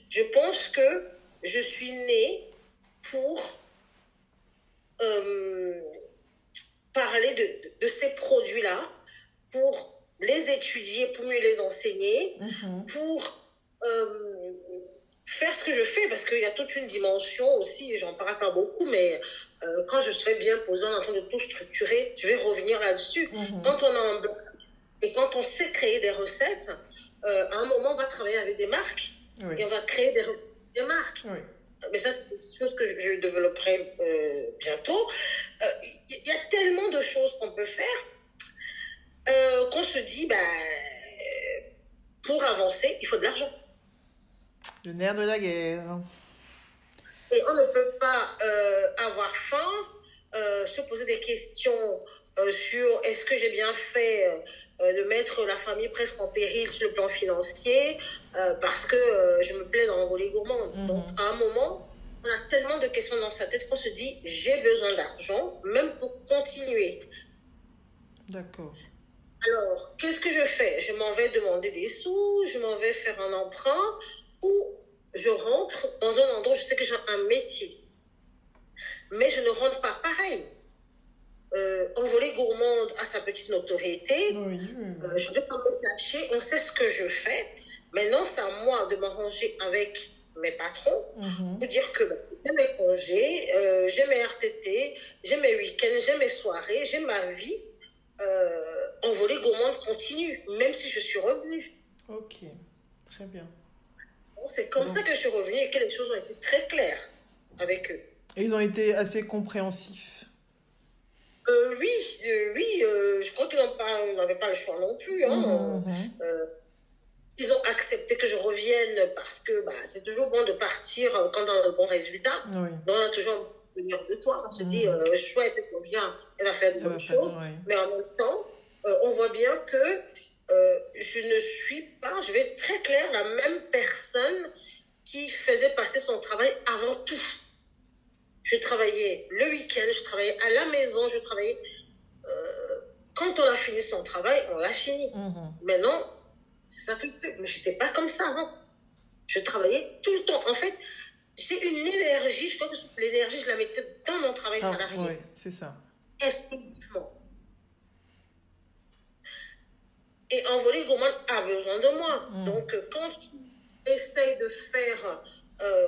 je pense que je suis née pour euh, parler de ces produits-là, pour les étudier, pour mieux les enseigner, Mhm. pour faire ce que je fais, parce qu'il y a toute une dimension aussi, j'en parle pas beaucoup, mais quand je serai bien posée en train de tout structurer, je vais revenir là-dessus. Mhm. Quand on a un blanc et quand on sait créer des recettes, à un moment, on va travailler avec des marques Oui. et on va créer des marques. Oui. Mais ça, c'est quelque chose que je développerai bientôt. Il y a tellement de choses qu'on peut faire qu'on se dit, bah, pour avancer, il faut de l'argent. Le nerf de la guerre. Et on ne peut pas avoir faim, se poser des questions sur est-ce que j'ai bien fait de mettre la famille presque en péril sur le plan financier parce que je me plais dans l'envolée gourmande. Donc, Mhm. à un moment, on a tellement de questions dans sa tête qu'on se dit j'ai besoin d'argent, même pour continuer. D'accord. Alors, qu'est-ce que je fais? Je m'en vais demander des sous, je m'en vais faire un emprunt ou je rentre dans un endroit où je sais que j'ai un métier. Mais je ne rentre pas pareil. Envolée gourmande a sa petite notoriété. Oui, oui, oui. Je ne vais pas me cacher, on sait ce que je fais. Maintenant, c'est à moi de m'arranger avec mes patrons Mhm. pour dire que j'ai mes congés, j'ai mes RTT, j'ai mes week-ends, j'ai mes soirées, j'ai ma vie. Envolée gourmande continue, même si je suis revenue. Ok, très bien. Bon, c'est comme ça Donc, que je suis revenue et que les choses ont été très claires avec eux. et ils ont été assez compréhensifs. Oui, je crois qu'ils n'avaient pas le choix non plus. Mhm, Hein. mhm. Ils ont accepté que je revienne parce que bah, c'est toujours bon de partir quand on a le bon résultat. Oui. Donc on a toujours un souvenir de toi. On se dit, Mhm. chouette, elle vient, elle va faire de Elle bonnes va faire, choses. oui. Mais en même temps, on voit bien que je ne suis pas, je vais être très clair, la même personne qui faisait passer son travail avant tout. Je travaillais le week-end, je travaillais à la maison, je travaillais. Quand on a fini son travail, on l'a fini. Mhm. Maintenant, c'est ça que je fais. Mais je n'étais pas comme ça avant. Je travaillais tout le temps. En fait, j'ai une énergie, je crois que l'énergie, je la mettais dans mon travail Ah, salarié. oui, c'est ça. Exclusivement. Et Envolée gourmande a besoin de moi. Mhm. Donc, quand tu essayes de faire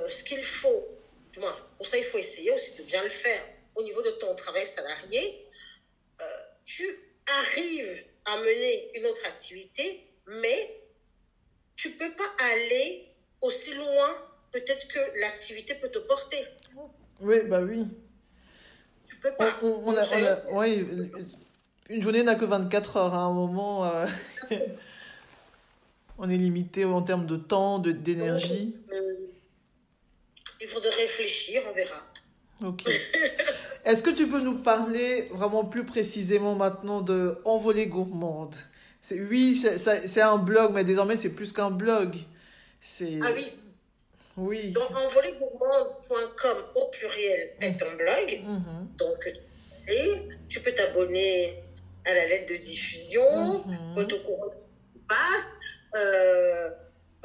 ce qu'il faut, du moins, pour ça, il faut essayer aussi de bien le faire au niveau de ton travail salarié, tu arrives à mener une autre activité, mais tu ne peux pas aller aussi loin peut-être que l'activité peut te porter. Oui, bah oui. Tu ne peux pas. Donc, Oui, une journée n'a que 24 heures. À un moment, on est limité en termes de temps, d'énergie. il livre, de réfléchir, on verra. Ok. Est-ce que tu peux nous parler vraiment plus précisément maintenant de Envolée gourmande? Oui, c'est un blog, mais désormais c'est plus qu'un blog. Ah C'est... oui, Oui. donc envolégourmande.com au pluriel est un blog. Mhm. Donc, et tu peux t'abonner à la lettre de diffusion, au Mhm. courant qui passe. Euh,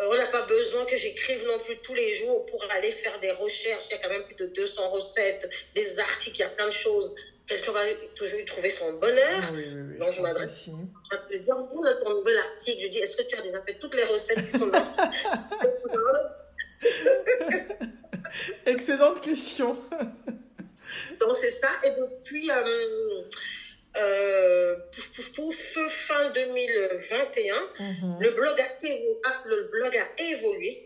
on n'a pas besoin que j'écrive non plus tous les jours pour aller faire des recherches. Il y a quand même plus de 200 recettes, des articles, il y a plein de choses. Quelqu'un va toujours y trouver son bonheur. Oui, oui, oui, je Donc, je pense m'adresse aussi. à te dire, dans ton nouvel article, je dis, est-ce que tu as déjà fait toutes les recettes qui sont dans Excellente question. Donc, c'est ça. Et depuis fin 2021, Mhm. le blog a évolué.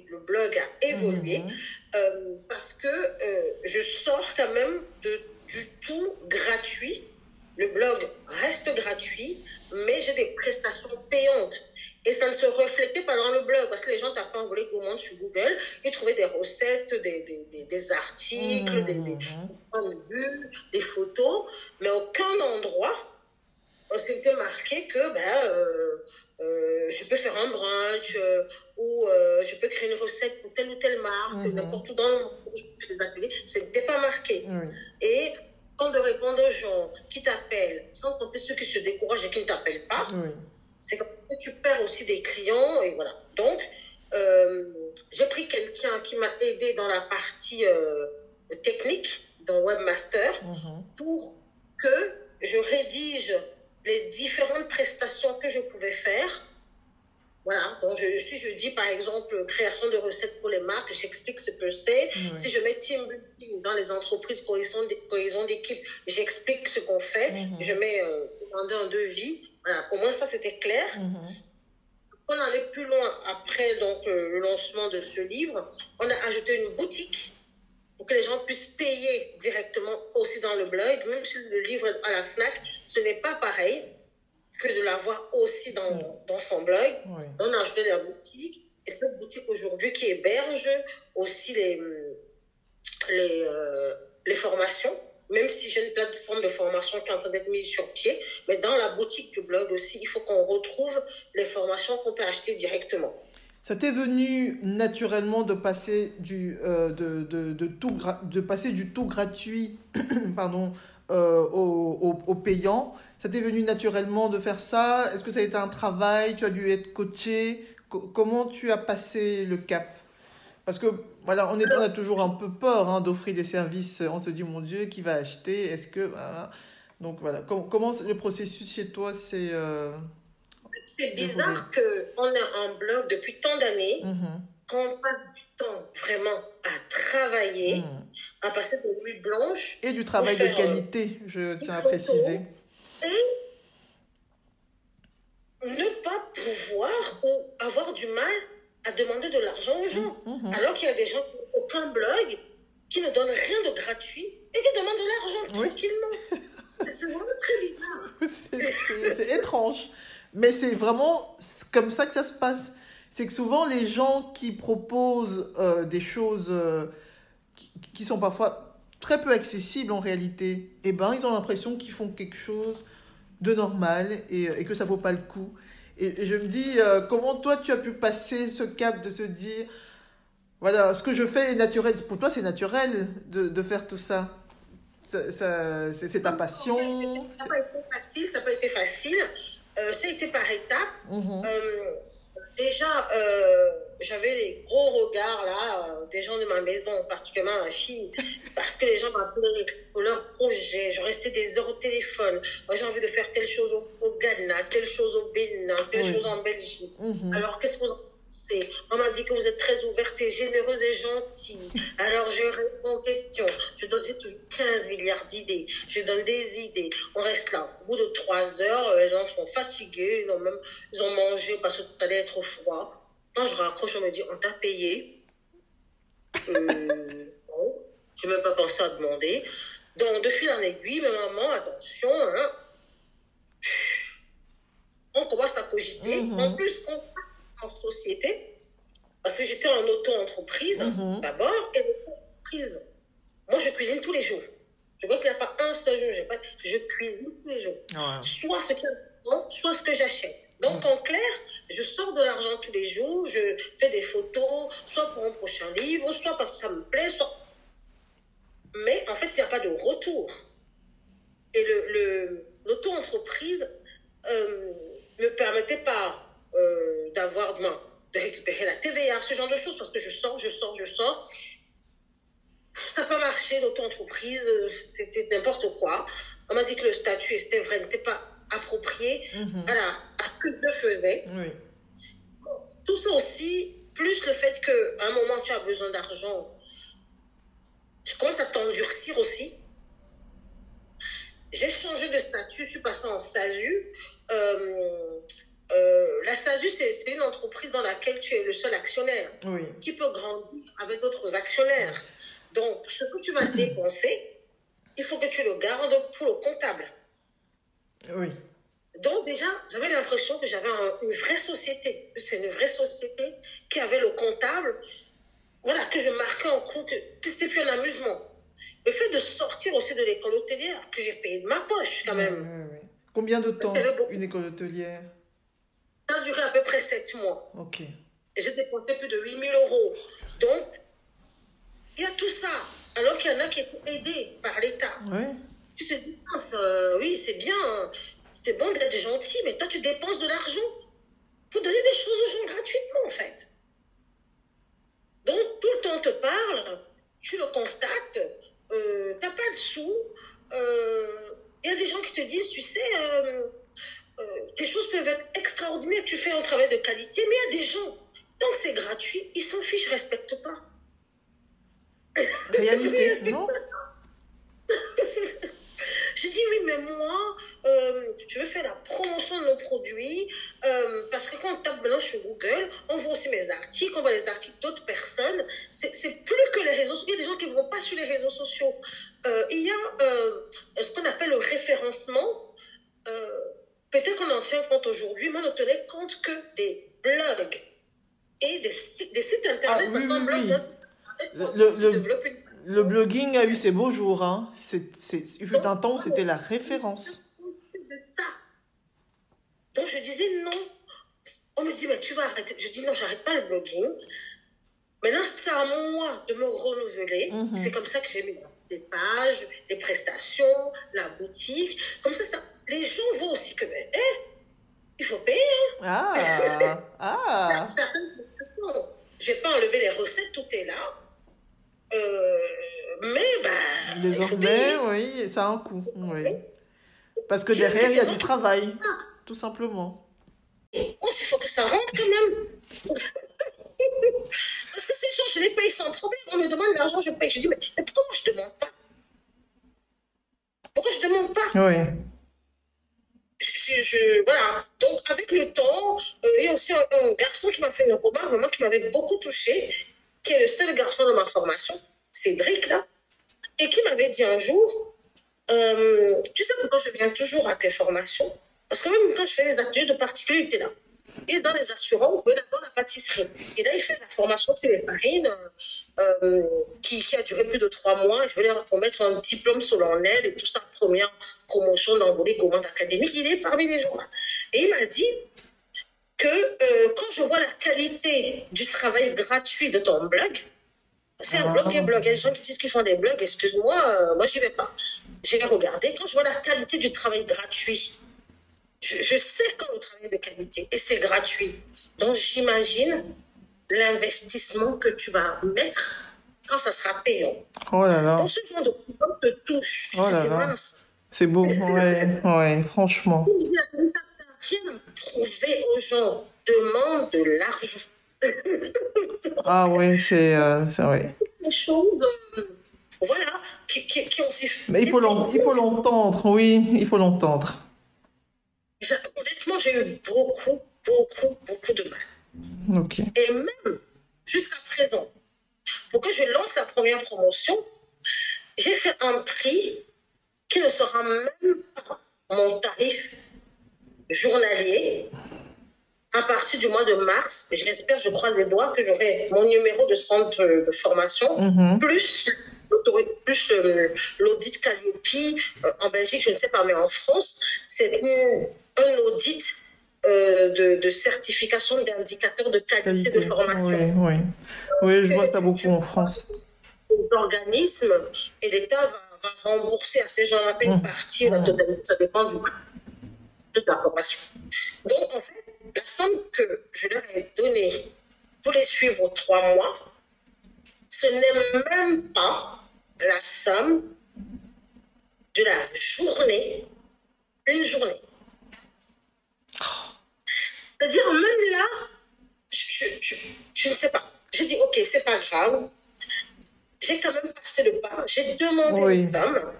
Le blog a évolué Mhm. parce que je sors quand même du tout gratuit. Le blog reste gratuit, mais j'ai des prestations payantes. Et ça ne se reflétait pas dans le blog, parce que les gens tapaient Envolée gourmande sur Google, ils trouvaient des recettes, des articles, des Mhm. points de vue, des photos, mais aucun endroit c'était marqué que je peux faire un brunch ou je peux créer une recette pour telle ou telle marque, Mhm. n'importe où dans le monde, je peux les appeler. Ce n'était pas marqué. Oui. Et quand de répondre aux gens qui t'appellent, sans compter ceux qui se découragent et qui ne t'appellent pas, Oui. c'est comme ça que tu perds aussi des clients. Et voilà. Donc, j'ai pris quelqu'un qui m'a aidé dans la partie technique, dans Webmaster, Mhm. pour que je rédige les différentes prestations que je pouvais faire. Voilà, donc si je dis par exemple création de recettes pour les marques, j'explique ce que c'est. Oui. Si je mets team building dans les entreprises cohésion d'équipe, j'explique ce qu'on fait. Je Mhm. mets demander un devis. Voilà, au moins ça c'était clair. Mhm. On allait plus loin après donc, le lancement de ce livre. On a ajouté une boutique pour que les gens puissent payer directement aussi dans le blog. Même si le livre est à la FNAC, ce n'est pas pareil que de l'avoir aussi dans son blog. Oui. On a ajouté la boutique. Et cette boutique aujourd'hui qui héberge aussi les formations, même si j'ai une plateforme de formation qui est en train d'être mise sur pied, mais dans la boutique du blog aussi, il faut qu'on retrouve les formations qu'on peut acheter directement. Ça t'est venu naturellement de passer de passer du tout gratuit pardon, au payant. Ça t'est venu naturellement de faire ça? Est-ce que ça a été un travail? Tu as dû être coaché? Comment tu as passé le cap? Parce que voilà, on a Alors, toujours un peu peur hein, d'offrir des services. On se dit, mon Dieu, qui va acheter? Est-ce que... Voilà. Donc voilà, comment le processus chez toi s'est c'est déroulé? bizarre qu'on ait un blog depuis tant d'années, Mhm. qu'on passe du temps vraiment à travailler, Mhm. à passer des nuits blanches Et du pour travail de faire qualité, je une tiens à préciser. photo et ne pas pouvoir ou avoir du mal à demander de l'argent aux gens. Mhm. Alors qu'il y a des gens qui n'ont aucun blog, qui ne donnent rien de gratuit et qui demandent de l'argent Oui, tranquillement. C'est vraiment très bizarre. c'est étrange. Mais c'est vraiment comme ça que ça se passe. C'est que souvent, les gens qui proposent des choses qui sont parfois très peu accessibles en réalité, eh ben, ils ont l'impression qu'ils font quelque chose de normal et que ça vaut pas le coup. Et je me dis, comment toi, tu as pu passer ce cap de se dire, voilà, ce que je fais est naturel. Pour toi, c'est naturel de faire tout ça. C'est ta En fait, ça passion. n'a pas été facile, ça n'a pas été facile. Ça a été par étapes. Mhm. Euh, Déjà, j'avais des gros regards là, des gens de ma maison, particulièrement ma fille, parce que les gens m'appelaient pour leur projet. Je restais des heures au téléphone. Moi, j'ai envie de faire telle chose au Ghana, telle chose au Bénin, telle Oui. chose en Belgique. Mhm. Alors, qu'est-ce que vous en pensez? On m'a dit que vous êtes très ouverte et généreuse et gentille. Alors, je réponds aux questions. J'ai toujours 15 milliards d'idées. Je donne des idées. On reste là. Au bout de 3 heures, les gens sont fatigués. Ils ont mangé parce que tout allait être froid. Quand je raccroche, on me dit, on t'a payé. Non, je n'ai même pas pensé à demander. Donc, de fil en aiguille, mais maman, attention, hein, on commence à cogiter. En Mhm. plus, on passe en société. Parce que j'étais en auto-entreprise d'abord, et l'auto-entreprise, moi je cuisine tous les jours. Je vois qu'il n'y a pas un seul jour, je cuisine tous les jours. Soit ce qu'il y a, soit ce que j'achète. Donc en clair, je sors de l'argent tous les jours, je fais des photos, soit pour un prochain livre, soit parce que ça me plaît, soit... Mais en fait, il n'y a pas de retour. Et l'auto-entreprise ne permettait pas d'avoir... de récupérer la TVA, ce genre de choses, parce que je sors. Ça n'a pas marché, l'auto-entreprise, c'était n'importe quoi. On m'a dit que le statut n'était pas approprié à ce que je faisais. Oui. Tout ça aussi, plus le fait qu'à un moment, tu as besoin d'argent, je commence à t'endurcir aussi. J'ai changé de statut, je suis passée en SASU. La SASU, c'est une entreprise dans laquelle tu es le seul actionnaire qui peut grandir avec d'autres actionnaires. Donc, ce que tu vas dépenser, il faut que tu le gardes pour le comptable. Oui. Donc, déjà, j'avais l'impression que j'avais une vraie société. C'est une vraie société qui avait le comptable. Voilà, que je marquais en cours, que c'était plus un amusement. Le fait de sortir aussi de l'école hôtelière, que j'ai payé de ma poche quand même. Oui. Combien de temps une école hôtelière? Ça a duré à peu près 7 mois. Ok. Et j'ai dépensé plus de 8 000 euros. Donc, il y a tout ça. Alors qu'il y en a qui étaient aidés par l'État. Oui. Tu te dis, oui, c'est bien, c'est bon d'être gentil, mais toi, tu dépenses de l'argent pour donner des choses aux gens gratuitement, en fait. Donc, tout le temps, on te parle, tu le constates, tu n'as pas de sous. Il y a des gens qui te disent, tu sais, tes choses peuvent être extraordinaires, tu fais un travail de qualité, mais il y a des gens, tant que c'est gratuit, ils s'en fichent, ne respectent pas. Réalité, non? Je dis oui, mais moi, je veux faire la promotion de nos produits parce que quand on tape maintenant sur Google, on voit aussi mes articles, on voit les articles d'autres personnes. C'est plus que les réseaux sociaux. Il y a des gens qui ne vont pas sur les réseaux sociaux. Il y a ce qu'on appelle le référencement. Peut-être qu'on en tient compte aujourd'hui, mais on ne tenait compte que des blogs et des sites internet. Parce qu'un blog, ça, le blogging a eu ses beaux jours. Hein. Il fut un temps où c'était la référence. Ça. Donc je disais non. On me dit, mais tu vas arrêter. Je dis non, j'arrête pas le blogging. Maintenant, c'est à moi de me renouveler. C'est comme ça que j'ai mis des pages, les prestations, la boutique. Comme ça, les gens voient aussi que, il faut payer. Hein. Je n'ai pas enlevé les recettes, tout est là. Mais, désormais, oui, ça a un coût. Oui. Parce que derrière, il y a du travail, tout simplement. Il faut que ça rentre quand même. Parce que ces gens, je les paye sans problème. On me demande l'argent, je paye. Je dis, mais pourquoi je ne demande pas? Pourquoi je ne demande pas? Oui. Voilà. Donc, avec le temps, il y a aussi un garçon qui m'a fait une remarque, vraiment, qui m'avait beaucoup touchée, qui est le seul garçon de ma formation, Cédric, là, et qui m'avait dit un jour, tu sais pourquoi je viens toujours à tes formations? Parce que même quand je fais les ateliers de particulier, il était là. Et dans les assurances, il dans la pâtisserie. Et là, il fait la formation sur les farines qui a duré plus de 3 mois. Je voulais leur mettre un diplôme sur leur aile et tout ça, première promotion d'envolée gourmande académique. Il est parmi les gens là. Et il m'a dit que quand je vois la qualité du travail gratuit de ton blog, c'est un blog. Il y a des gens qui disent qu'ils font des blogs, excuse-moi, moi, j'y vais pas. J'ai regardé, quand je vois la qualité du travail gratuit, je sais quand on travaille de qualité et c'est gratuit. Donc, j'imagine l'investissement que tu vas mettre quand ça sera payant. Oh là là. Quand ce genre de problème te touche, oh là là. C'est beau, ouais, franchement. Il n'y a rien à prouver aux gens. Demande de l'argent. Ah oui, c'est vrai. Des choses, voilà, qui ont aussi... Mais il faut l'entendre, oui, il faut l'entendre. Honnêtement, j'ai eu beaucoup de mal. Ok. Et même jusqu'à présent, pour que je lance la première promotion, j'ai fait un prix qui ne sera même pas mon tarif journalier à partir du mois de mars, j'espère, je croise les doigts, que j'aurai mon numéro de centre de formation, plus l'audit Calliope en Belgique, je ne sais pas, mais en France, c'est un audit de certification d'indicateur de qualité de formation. Oui, je vois ça beaucoup en France. L'organisme et l'État va rembourser à ces gens-là une partie, ça dépend de la formation. Donc, en fait, la somme que je leur ai donnée pour les suivre 3 mois, ce n'est même pas la somme de la journée, une journée. C'est-à-dire, même là, je ne sais pas. J'ai dit, ok, c'est pas grave. J'ai quand même passé le pas. J'ai demandé une somme.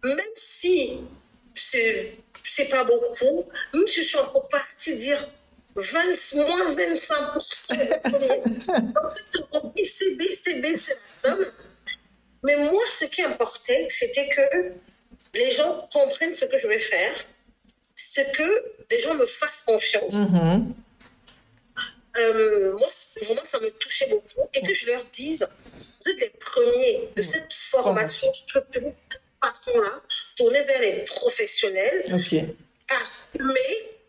Même si c'est pas beaucoup, même si je suis encore partie dire moins 25%. C'est la somme. Mais moi, ce qui importait, c'était que les gens comprennent ce que je vais faire, ce que les gens me fassent confiance. Moi, vraiment, ça me touchait beaucoup. Et que je leur dise, vous êtes les premiers de cette formation structurée de cette façon-là, tournée vers les professionnels, assumés,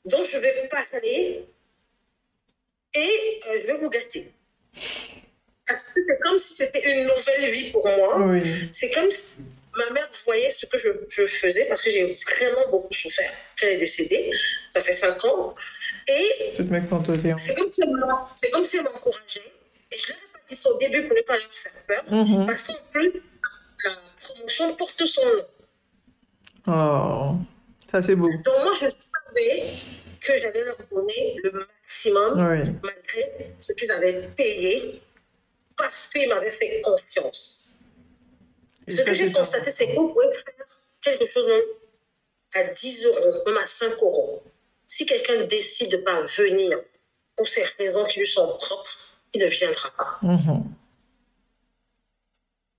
dont je vais parler et je vais vous gâter. C'est comme si c'était une nouvelle vie pour moi. C'est comme si ma mère voyait ce que je faisais, parce que j'ai vraiment beaucoup souffert. Elle est décédée, ça fait 5 ans. Et toutes mes condoléances. C'est comme si elle m'encourageait. Et je l'ai répété au début pour ne pas leur faire peur, parce qu'en plus, la promotion porte son nom. Oh, ça c'est beau. Donc moi, je savais que j'allais leur donner le maximum, malgré ce qu'ils avaient payé, parce qu'ils m'avaient fait confiance. Ce que j'ai constaté, c'est qu'on pouvait faire quelque chose même à 10 euros, même à 5 euros. Si quelqu'un décide de ne pas venir pour ces raisons qui lui sont propres, il ne viendra pas.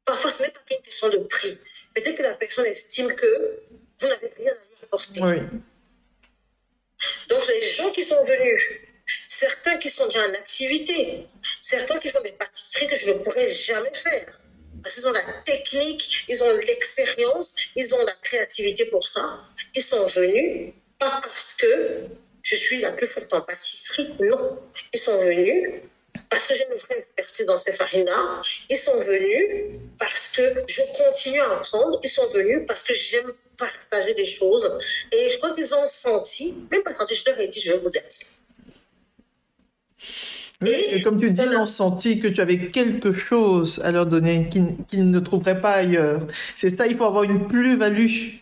Parfois, ce n'est pas qu'une question de prix. Peut-être que la personne estime que vous n'avez rien à lui apporter. Donc, les gens qui sont venus, certains qui sont déjà en activité, certains qui font des pâtisseries que je ne pourrais jamais faire. Parce qu'ils ont la technique, ils ont l'expérience, ils ont la créativité pour ça. Ils sont venus, pas parce que je suis la plus forte en pâtisserie, non. Ils sont venus parce que j'ai une vraie expertise dans ces farines-là. Ils sont venus parce que je continue à apprendre. Ils sont venus parce que j'aime partager des choses. Et je crois qu'ils ont senti, même pas senti, je leur ai dit, je vais vous dire. Oui, et comme tu dis, ils ont senti que tu avais quelque chose à leur donner qu'ils ne trouveraient pas ailleurs. C'est ça, il faut avoir une plus-value.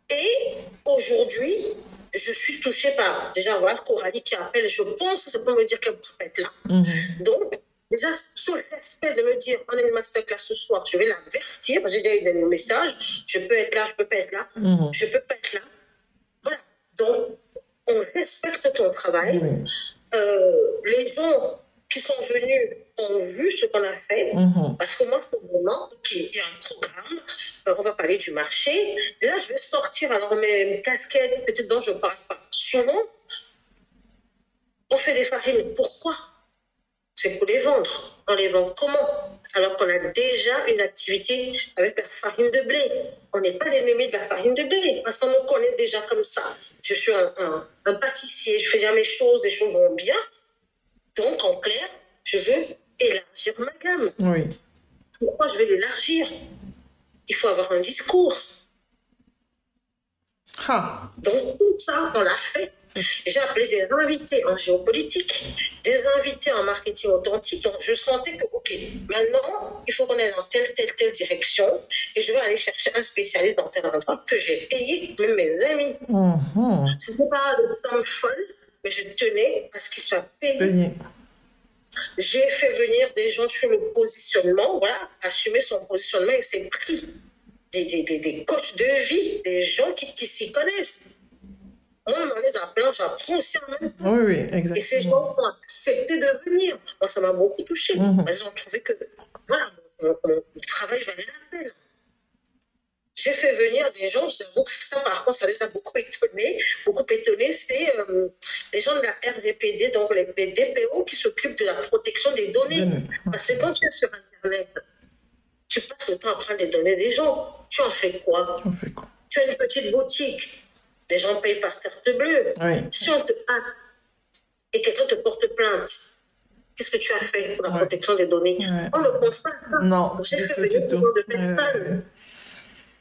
Et aujourd'hui, je suis touchée par, déjà, voilà, Coralie qui appelle, je pense que c'est pour me dire qu'elle peut être là. Donc, déjà, sous le respect de me dire, on a une masterclass ce soir, je vais l'avertir, parce que j'ai déjà eu des messages, je peux être là, je peux pas être là, je peux pas être là. Voilà. Donc, on respecte ton travail. Les gens qui sont venus ont vu ce qu'on a fait, parce que moi, c'est vraiment, il y a un programme, on va parler du marché. Là, je vais sortir, alors mes casquettes, peut-être dont je ne parle pas souvent, on fait des farines. Pourquoi? C'est pour les vendre. On les vend comment? Alors qu'on a déjà une activité avec la farine de blé. On n'est pas l'ennemi de la farine de blé, parce qu'on nous connaît déjà comme ça. Je suis un pâtissier, je fais bien mes choses, les choses vont bien. Donc, en clair, je veux élargir ma gamme. Pourquoi je vais l'élargir? Il faut avoir un discours. Donc, tout ça, on l'a fait. J'ai appelé des invités en géopolitique, des invités en marketing authentique. Donc, je sentais que, OK, maintenant, il faut qu'on aille dans telle direction. Et je vais aller chercher un spécialiste dans tel endroit que j'ai payé, même mes amis. Ce n'est pas le temps folle, mais je tenais à ce qu'il soit payé. J'ai fait venir des gens sur le positionnement, voilà, assumer son positionnement et ses prix. Des coachs de vie, des gens qui s'y connaissent. Moi, en les appelant, j'apprends aussi en même temps. Exactement. Et ces gens ont accepté de venir. Moi, ça m'a beaucoup touchée. Ils ont trouvé que, voilà, mon travail valait la peine. j'ai fait venir des gens, j'avoue que ça, par contre, ça les a beaucoup étonnés, c'est les gens de la RGPD, donc les DPO qui s'occupent de la protection des données. Parce que quand tu es sur Internet, tu passes le temps à prendre les données des gens. Tu en fais quoi? Tu as une petite boutique, les gens payent par carte bleue. Oui. Si on te hack et quelqu'un te porte plainte, qu'est-ce que tu as fait pour la protection des données? On ne constate pas. Non, j'ai fait venir des gens de personnes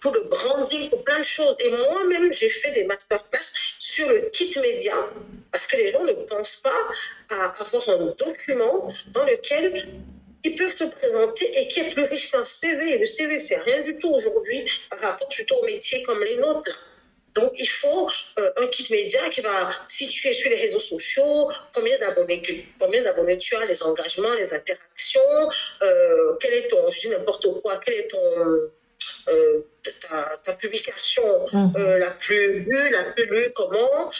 pour le branding, pour plein de choses. Et moi-même, j'ai fait des masterclass sur le kit média, parce que les gens ne pensent pas à avoir un document dans lequel ils peuvent se présenter et qui est plus riche qu'un CV. Le CV, c'est rien du tout aujourd'hui par rapport plutôt aux métiers comme les nôtres. Donc, il faut un kit média qui va situer sur les réseaux sociaux combien d'abonnés tu as, les engagements, les interactions, quel est ton, je dis n'importe quoi, quel est ton... ta publication la plus lue, comment,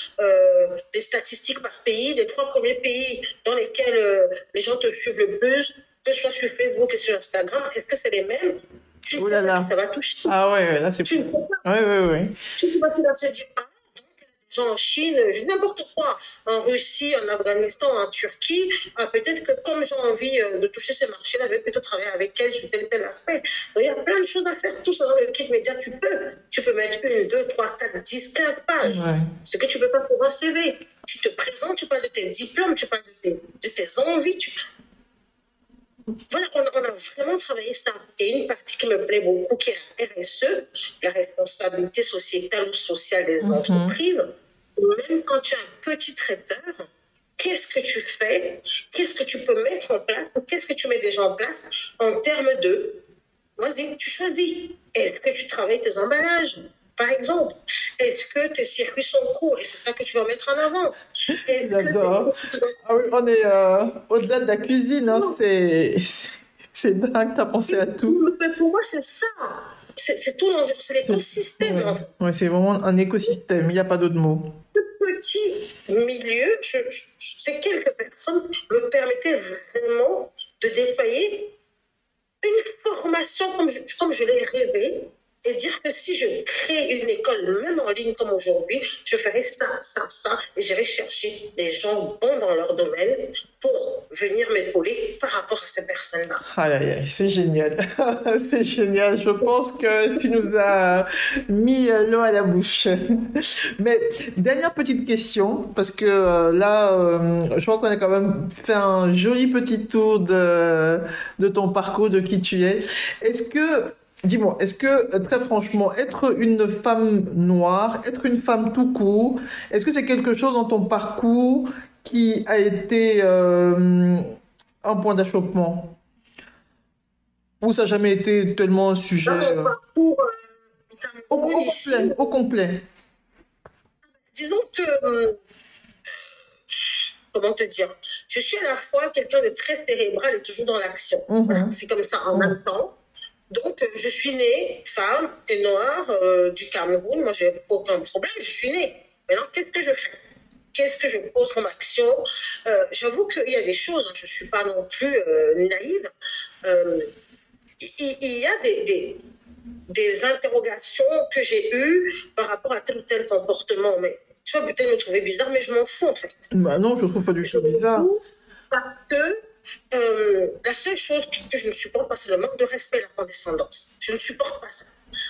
les statistiques par pays, les 3 premiers pays dans lesquels les gens te suivent le plus, que ce soit sur Facebook et sur Instagram, est-ce que c'est les mêmes? Tu sais pas que ça va toucher. Ah ouais, là c'est... Tu ne sais pas. Oui. Tu ne sais pas qui va se dire, donc les gens en Chine, je dis n'importe quoi, en Russie, en Afghanistan, en Turquie, peut-être que comme j'ai envie de toucher ces marchés-là, je vais plutôt travailler avec elles sur tel aspect. Donc, il y a plein de choses à faire. Tout ça dans le kit média, tu peux mettre 1, 2, 3, 4, 10, 15 pages. Ce que tu peux pas pour un CV. Tu te présentes, tu parles de tes diplômes, tu parles de tes envies. Voilà, on a vraiment travaillé ça. Et une partie qui me plaît beaucoup, qui est la RSE, la responsabilité sociétale ou sociale des entreprises. Même quand tu es un petit traiteur, qu'est-ce que tu fais? Qu'est-ce que tu peux mettre en place? Qu'est-ce que tu mets déjà en place en termes de... Vas-y, tu choisis. Est-ce que tu travailles tes emballages, par exemple? Est-ce que tes circuits sont courts? Et c'est ça que tu vas mettre en avant. J'adore. Ah oui, on est au-delà de la cuisine, hein, c'est dingue, tu as pensé à tout. Mais pour moi, c'est ça. C'est tout l'environnement, c'est l'écosystème. Oui, c'est vraiment un écosystème, il n'y a pas d'autre mot. Ce petit milieu, ces quelques personnes me permettaient vraiment de déployer une formation comme je l'ai rêvé, et dire que si je crée une école, même en ligne comme aujourd'hui, je ferai ça, et j'irai chercher des gens bons dans leur domaine pour venir m'épauler par rapport à ces personnes-là. Aïe, c'est génial. C'est génial. Je pense que tu nous as mis l'eau à la bouche. Mais dernière petite question, parce que là, je pense qu'on a quand même fait un joli petit tour de ton parcours, de qui tu es. Dis-moi, est-ce que, très franchement, être une femme noire, être une femme tout court, est-ce que c'est quelque chose dans ton parcours qui a été un point d'achoppement? Ou ça n'a jamais été tellement un sujet Dans mon parcours, au complet. Disons que... comment te dire? Je suis à la fois quelqu'un de très cérébral et toujours dans l'action. Voilà, c'est comme ça, en même temps. Donc, je suis née femme et noire du Cameroun. Moi, j'ai aucun problème. Je suis née. Maintenant, qu'est-ce que je fais? Qu'est-ce que je pose comme action? J'avoue qu'il y a des choses. Je ne suis pas non plus naïve. Il y a des interrogations que j'ai eues par rapport à tel ou tel comportement. Mais tu vas peut-être me trouver bizarre, mais je m'en fous en fait. Bah non, je ne trouve pas du tout bizarre. Parce que la seule chose que je ne supporte pas, c'est le manque de respect et la condescendance. Je ne supporte pas ça.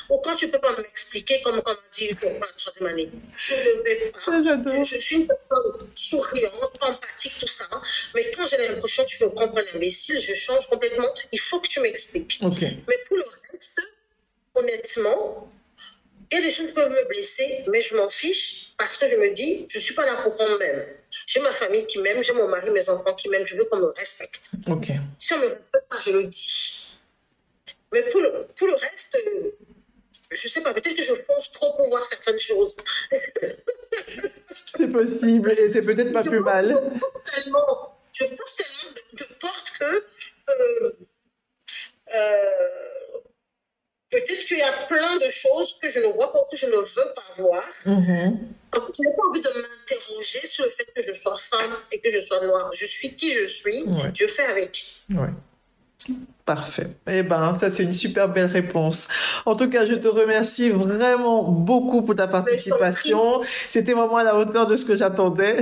Ou quand tu ne peux pas m'expliquer, comme on m'a dit il faut pas la 3e année, je ne vais pas. Ça, j'adore. Je suis une personne souriante, empathique, tout ça. Mais quand j'ai l'impression que tu veux prendre un imbécile, je change complètement. Il faut que tu m'expliques. Okay. Mais pour le reste, honnêtement, il y a des choses qui peuvent me blesser, mais je m'en fiche parce que je me dis, je ne suis pas là pour qu'on m'aime. J'ai ma famille qui m'aime, j'ai mon mari, mes enfants qui m'aiment, je veux qu'on me respecte. Okay. Si on ne me respecte pas, je le dis. Mais pour le reste, je ne sais pas, peut-être que je fonce trop pour voir certaines choses. C'est possible, et c'est peut-être pas plus mal. Je pousse tellement de portes que peut-être qu'il y a plein de choses que je ne vois pas, que je ne veux pas voir. Donc, je n'ai pas envie de m'interroger sur le fait que je sois femme et que je sois noire. Je suis qui je suis, je fais avec. Ouais. Parfait. Eh ben, ça, c'est une super belle réponse. En tout cas, je te remercie vraiment beaucoup pour ta participation. C'était vraiment à la hauteur de ce que j'attendais.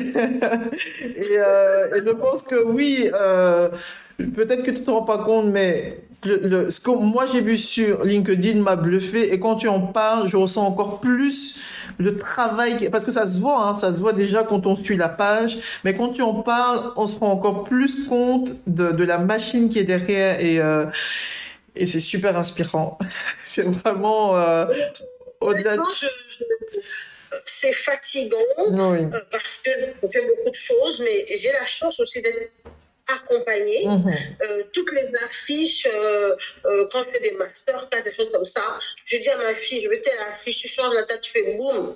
Et je pense que oui, peut-être que tu te rends pas compte, mais ce que moi j'ai vu sur LinkedIn m'a bluffé. Et quand tu en parles, je ressens encore plus le travail, parce que ça se voit, hein, ça se voit déjà quand on suit la page, mais quand tu en parles, on se rend encore plus compte de la machine qui est derrière et c'est super inspirant. C'est vraiment au-delà. C'est fatigant Oui. parce que on fait beaucoup de choses, mais j'ai la chance aussi d'être accompagnée. Toutes les affiches, quand je fais des masterclass, des choses comme ça, je dis à ma fille, je veux telle affiche, tu changes la date, tu fais boum.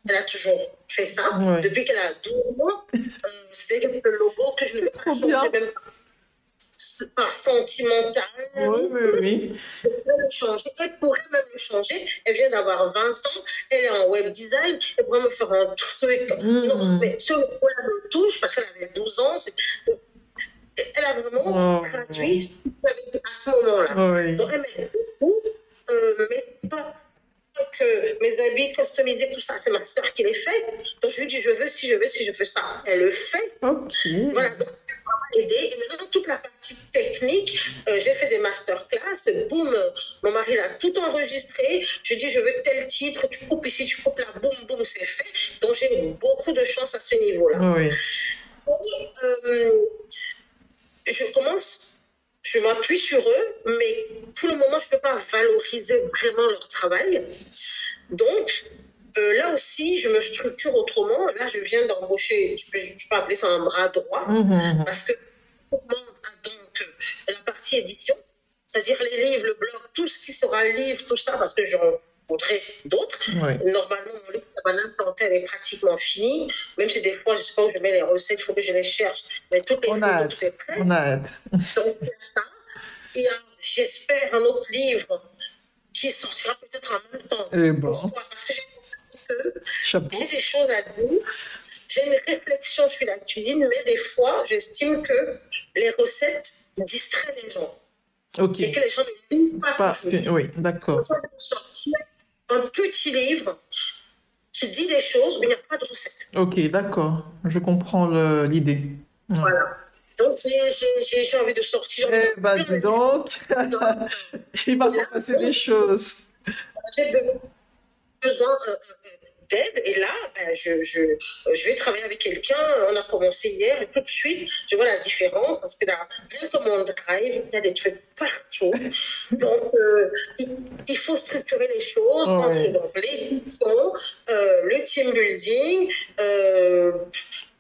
Elle a toujours fait ça. Oui. Depuis qu'elle a 12 ans, c'est le logo que je ne vais pas changer même par sentimental. Oui. Changer. Elle pourrait même le changer. Elle vient d'avoir 20 ans. Elle est en web design. Elle pourrait me faire un truc. Non, mais ce logo-là me touche parce qu'elle avait 12 ans. Elle a vraiment traduit ce qu'elle avait dit à ce moment-là. Oui. Donc, elle m'aide beaucoup. Mais pas que mes habits customisés, tout ça, c'est ma sœur qui les fait. Donc, je lui dis, si je fais ça. Elle le fait. Okay. Voilà. Donc, aider. Et maintenant, toute la partie technique, j'ai fait des masterclass, boum, mon mari l'a tout enregistré, je dis je veux tel titre, tu coupes ici, tu coupes là, boum, boum, c'est fait. Donc j'ai beaucoup de chance à ce niveau-là. Oui. Je m'appuie sur eux, mais pour le moment, je ne peux pas valoriser vraiment leur travail. Donc, là aussi, je me structure autrement. Là, je viens d'embaucher, tu peux appeler ça un bras droit, parce que donc la partie édition, c'est-à-dire les livres, le blog, tout ce qui sera livre, tout ça, parce que j'en voudrais d'autres. Oui. Normalement, mon livre de banane plantée est pratiquement fini, même si des fois, je ne sais pas où je mets les recettes, il faut que je les cherche, mais toutes les photos, tout est prêt. On a hâte. Donc, ça. Et j'espère un autre livre qui sortira peut-être en même temps. Et bon. Parce que j'ai des choses à dire. J'ai une réflexion sur la cuisine, mais des fois, j'estime que les recettes distraient les gens. Ok. Et que les gens ne lisent pas toujours. Oui, d'accord. On va sortir un petit livre qui dit des choses, mais il n'y a pas de recette. Ok, d'accord. Je comprends l'idée. Voilà. Donc, j'ai envie de sortir. Eh ben, dis donc. Il va s'en passer des choses. J'ai besoin d'aide. Et là, je vais travailler avec quelqu'un. On a commencé hier et tout de suite, je vois la différence parce que là, rien que mon drive, il y a des trucs partout. Donc, il faut structurer les choses entre l'édition, le team building,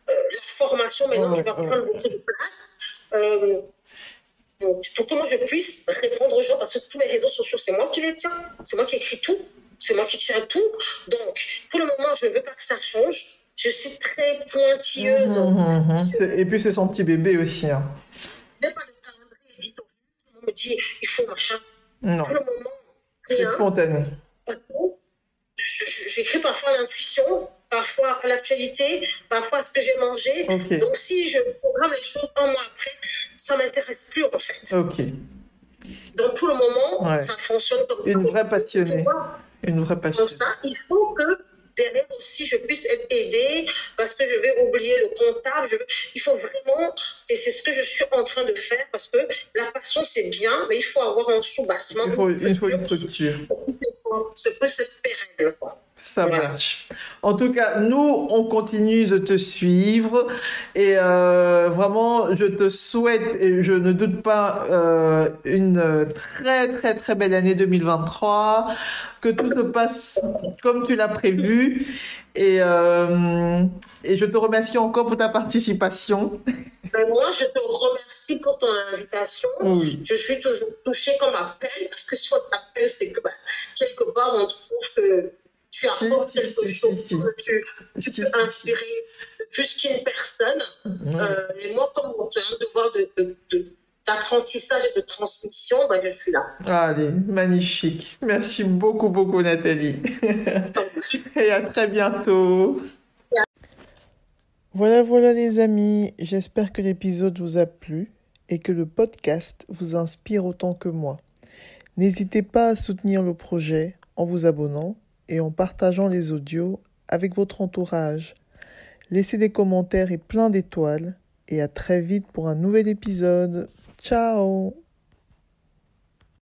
la formation maintenant qui va prendre beaucoup de place. Pour que moi je puisse répondre aux gens, parce que tous les réseaux sociaux, c'est moi qui les tiens, c'est moi qui écris tout, c'est moi qui tiens tout. Donc, pour le moment, je ne veux pas que ça change. Je suis très pointilleuse. Et puis, c'est son petit bébé aussi. Hein. Je n'ai pas de calendrier éditorial. On me dit, il faut machin. Non. Pour le moment, rien. C'est spontané. J'écris parfois à l'intuition, parfois à l'actualité, parfois à ce que j'ai mangé. Okay. Donc, si je programme les choses un mois après, ça ne m'intéresse plus, en fait. Ok. Donc, pour le moment, ça fonctionne comme une vraie passionnée. Une vraie passionnée. Donc, ça, il faut que derrière aussi, je puisse être aidée parce que je vais oublier le comptable. Il faut vraiment, et c'est ce que je suis en train de faire parce que la passion, c'est bien, mais il faut avoir un sous-bassement. Il faut une structure. C'est que c'est pérenne, quoi. Ça marche. En tout cas, nous, on continue de te suivre et vraiment, je te souhaite, et je ne doute pas, une très, très, très belle année 2023, que tout se passe comme tu l'as prévu et je te remercie encore pour ta participation. Moi, je te remercie pour ton invitation. Oui. Je suis toujours touchée qu'on m'appelle parce que si on t'appelle, c'est que quelque part, on trouve que tu apportes quelque chose, que tu peux inspirer plus qu'une personne. Et moi, comme j'ai un devoir d'apprentissage et de transmission, je suis là. Allez, magnifique. Merci beaucoup, beaucoup, Nathalie. Et à très bientôt. Voilà les amis, j'espère que l'épisode vous a plu et que le podcast vous inspire autant que moi. N'hésitez pas à soutenir le projet en vous abonnant et en partageant les audios avec votre entourage. Laissez des commentaires et plein d'étoiles et à très vite pour un nouvel épisode. Ciao!